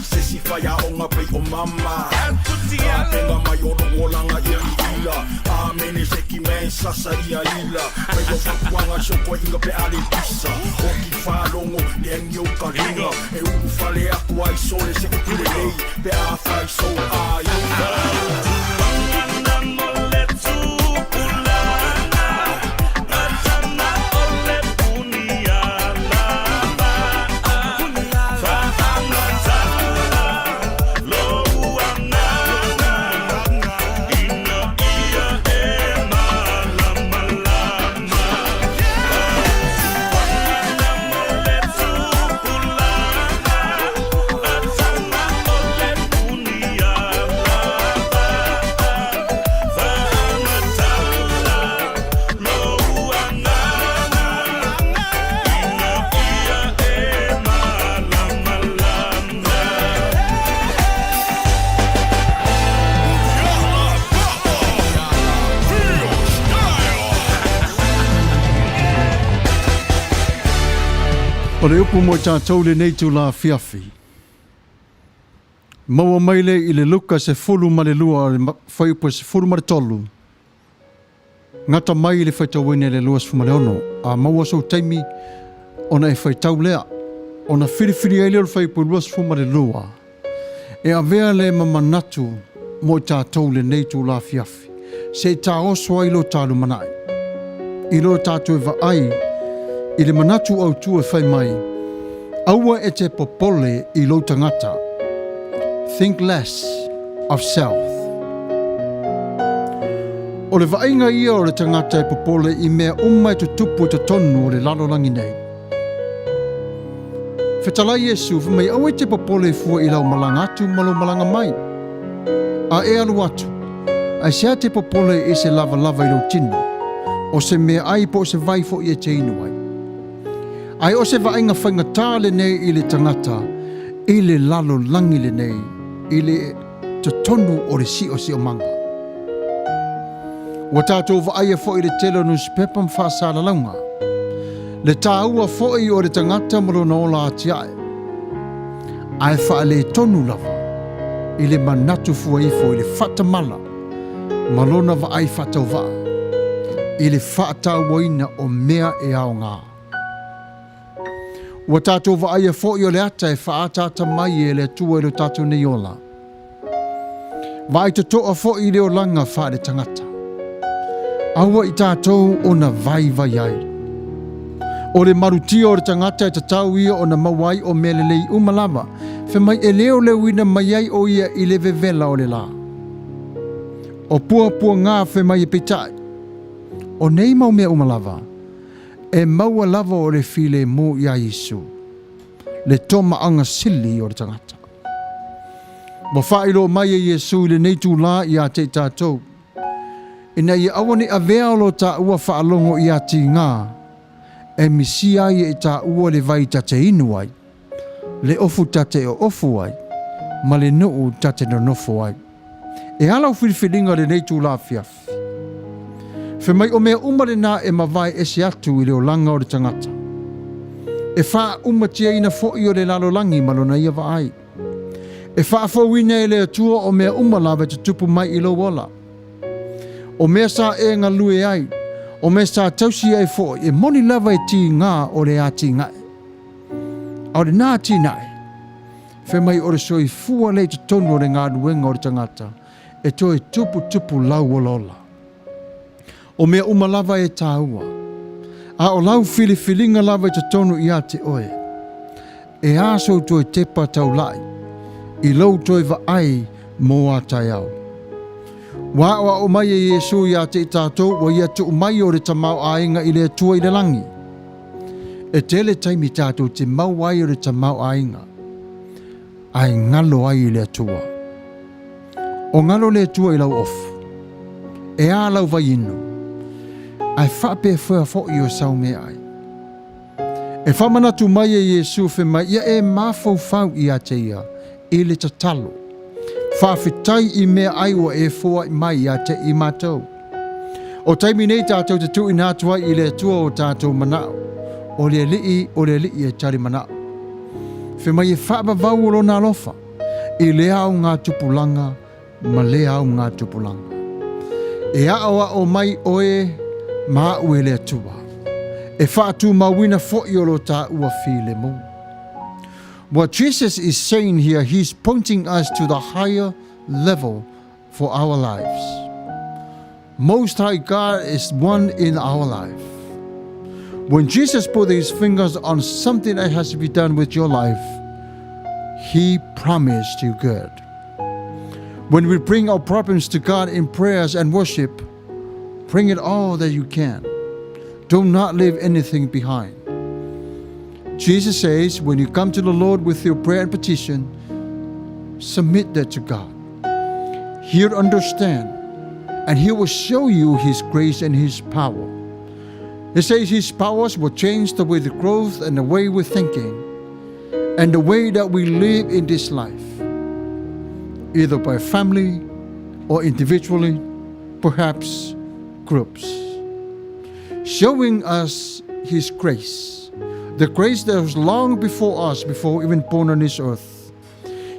sesi faya onga pe o mama Tenga mayono wolanga ia ila Amene seki men sasa ia ila Peyo fakuanga shoko inga pe ale pisa Oki whalongo lengi o kalinga E uu fale aku ai sole se kukule lei Pe a fai so a ila O le upu mo tātou le nei tu la fiafi. Maua maile i le luka se fulu ma le lua le whaiupa se fulu ma le tolu. Ngata mai le whaitawene le lua sfuma le ono. A maua so taimi ona e whaitau lea. Ona Filifilia le whaiupa lua sfuma le lua. E a vea le mamanatu mo tātou le nei tu la fiafi. Se tā oswa ilo tālu manai. Ilo tātou e va ai. I le manatu au tua whai mai, aua e te popole i lo tangata. Think less of self. O le vainga ia o le tangata e popole i mea umai tu tupu te tonu o le lalolangi nei. Whetalai Yesu, whamai au e te popole fua i lau malanga atu malo malanga mai. A e alu atu, ai sea te popole i se lava lava i lo tinu, o se mea ai po se vaifo i e te inuai. Ai o se vainga whainga le nei i le tangata, i le lalo langi le nei, i le te tonu o le si o manga. Wa tātou vaaia fo i le telo nus pepam whaasala launga. Le tāua fo i o le tangata malona ola ati ai. Ai wha le tonu lava, i le manatu fua ifo i le whatamala, malona vaai whatau vaa, i le whaatau waina o mea e ao ngā. Wa tātou vaaia fo i o le ata e whaatata mai e le tua i lo tātou nei ola. Vai te toa fo i leo langa wha le tangata. Aua i tātou o na vai vai ai. O le marutia o le tangata e tatau ia o na mawai o melelei umalava. Fe mai e leo ina mai ai o ia i le vevela o le la. O pua ngā fe mai e pitai. O nei mau mea umalava. E maua lava o le file mo ia Yesu. Le toma anga sili o le tangata. Ma whailo mai e Yesu le neitu la i a te tātou. Ina i awane a vea lo ta ua whaalongo i a ti ngā. E misi ai e ta ua le vai tate inu ai. Le ofu tate o ofu ai. Ma le nuu tate no nofo ai. E halau whiriwhiringa le neitu la fiafi. Fe mai o mea umare nā e mawai e se atu i leo langa o le tangata. E wha umatia ina fo i o le lalo langi malona ia wa ai. E wha fo wina e le atua o mea umalawe te tupu mai i lo wala. O mea sa e ngā lue ai. O mea sa tausi ai fo e moni lava e ti ngā o le a ti ngai. O le nā ti ngai. Fe mai o le soi fua le te tonu o le ngā duenga o le tangata. E toi tupu lau o lola. O mea umalava e tāua. A o lau filifilinga lava te tonu i a te oe. E aso toi tepa tau lai. I lau toi va ai mo a tai au. Wa o mai e Yesu i a te tātou wa ia tu mai o le tamau ainga i le tua i le langi. E tele taimi tātou te mau ai o le tamau ainga. Ai ngalo ai i le tua. O ngalo le tua i lau ofu. E a lau vai inu. Ai whape whea fo i o sau mea ai. E whamanatu mai e Yesu fe mai ia e mafau fau i a te ia, i le tatalo. Whawhitai i mea ai wa e fua mai a te i mātou. O taimi nei tātou te tui nātua i le tua o tātou manao. O le li e tari manao. Fe mai e whaaba vau o lona alofa. I le au ngā tupulanga, ma le au ngā tupulanga. E awa o mai oe, ma ue le atua. E whaatu mawina fo'i o lo tā ua while mo. What Jesus is saying here, he's pointing us to the higher level for our lives. Most High God is one in our life. When Jesus put his fingers on something that has to be done with your life, he promised you good. When we bring our problems to God in prayers and worship, bring it all that you can. Do not leave anything behind. Jesus says, when you come to the Lord with your prayer and petition, submit that to God. He'll understand, and he will show you his grace and his power. He says his powers will change the way the growth and the way we're thinking and the way that we live in this life, either by family or individually, perhaps groups. Showing us his grace, the grace that was long before us, before even born on this earth.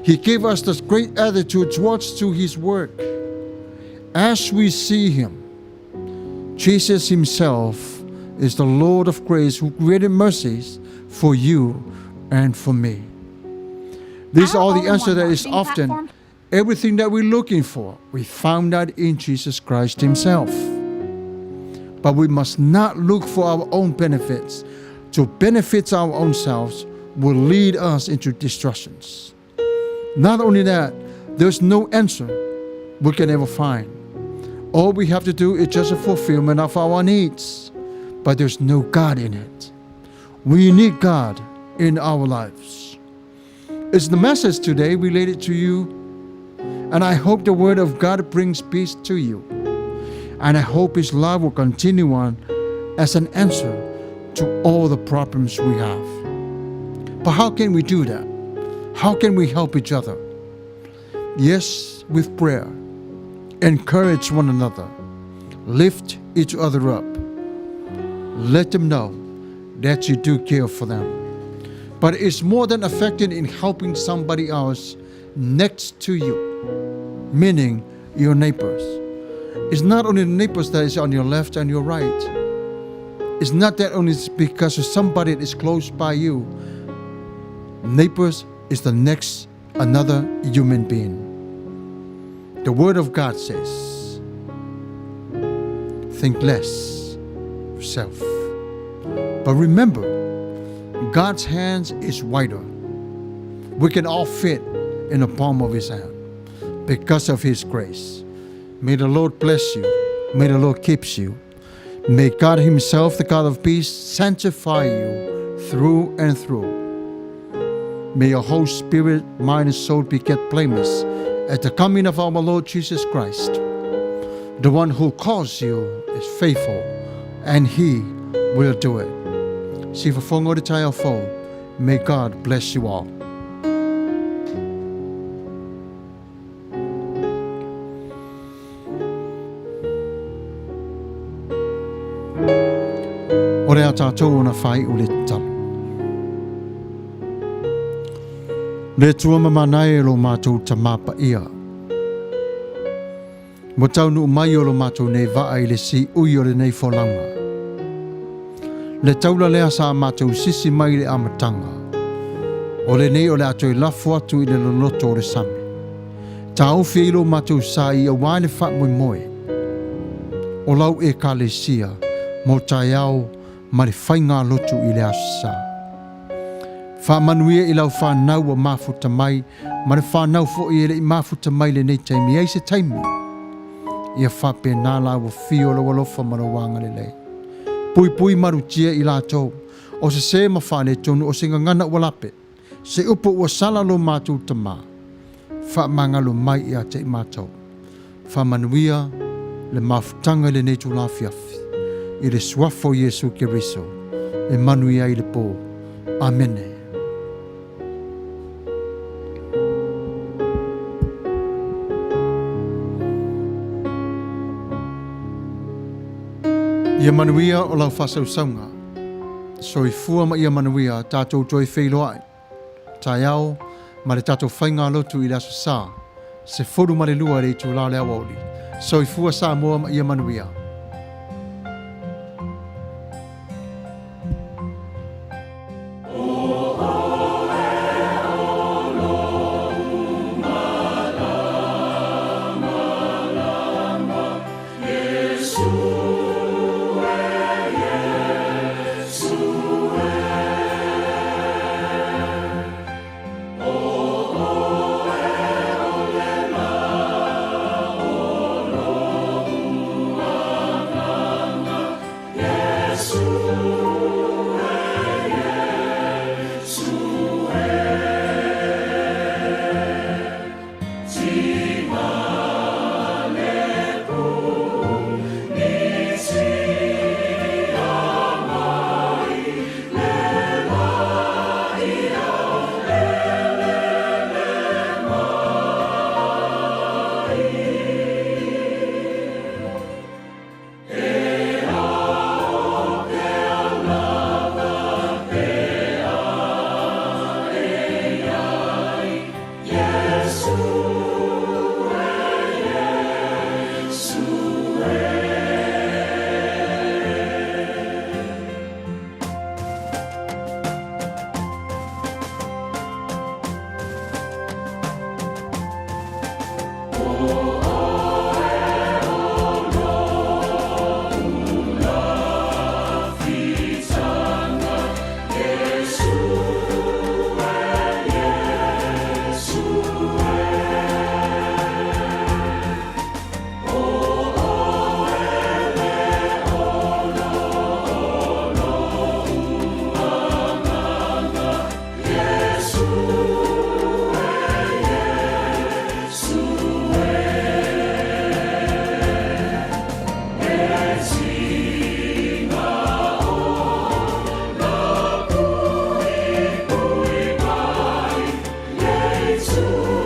He gave us this great attitude towards to his work. As we see him, Jesus himself is the Lord of grace who created mercies for you and for me. These are the answer that is often everything that we're looking for. We found that in Jesus Christ himself. But we must not look for our own benefits. To benefit our own selves will lead us into destructions. Not only that, there's no answer we can ever find. All we have to do is just a fulfillment of our needs. But there's no God in it. We need God in our lives. It's the message today related to you, and I hope the word of God brings peace to you. And I hope his love will continue on as an answer to all the problems we have. But how can we do that? How can we help each other? Yes, with prayer. Encourage one another. Lift each other up. Let them know that you do care for them. But it's more than affected in helping somebody else next to you, meaning your neighbors. It's not only the neighbors that is on your left and your right. It's not that only because of somebody that is close by you. Neighbors is the next another human being. The Word of God says, think less of self. But remember, God's hands is wider. We can all fit in the palm of his hand because of his grace. May the Lord bless you. May the Lord keep you. May God himself, the God of peace, sanctify you through and through. May your whole spirit, mind, and soul be kept blameless at the coming of our Lord Jesus Christ. The one who calls you is faithful, and he will do it. May God bless you all. Ore a tātou na whai u le talu. Le tua mamanai lo mātou tamapa ia. Mo tau nu mai o lo mātou nei vaa i le si ui o le nei wholanga. Le taula lea sa mātou sisi mai le amatanga. O le nei o le atoi lafu atu i le loloto o le sami. Ta ofi ilo mātou sa i a waile wha moi moe. O lau e ka le sia mo tai au ma le whainga lotu i le asa. Wha manuia i lau whanau o mafuta mai, ma le whanau fo i ele i mafuta mai le nei taimi, ei se taimi. Ia whape nā lau o fio lo walofa marawanga le lei. Pui pui marutia i lātou, o se mawhane tonu o se ngangana walape, se upo ua sala lo mātou tama, wha mangalo mai i a te i mātou. Wha manuia le mafutanga le nei tu la fiafi, i le suafo Yesu Keriso, e manuia i le po. Amene. Ia manuia o lau whasau saunga. So i fua ma ia manuia tātou toi whailoai. Tai au, ma le tatou whainga lotu i le aso sā, se whuru ma le lua le tu la le awauli, so i fua Samoa ma ia manuia. to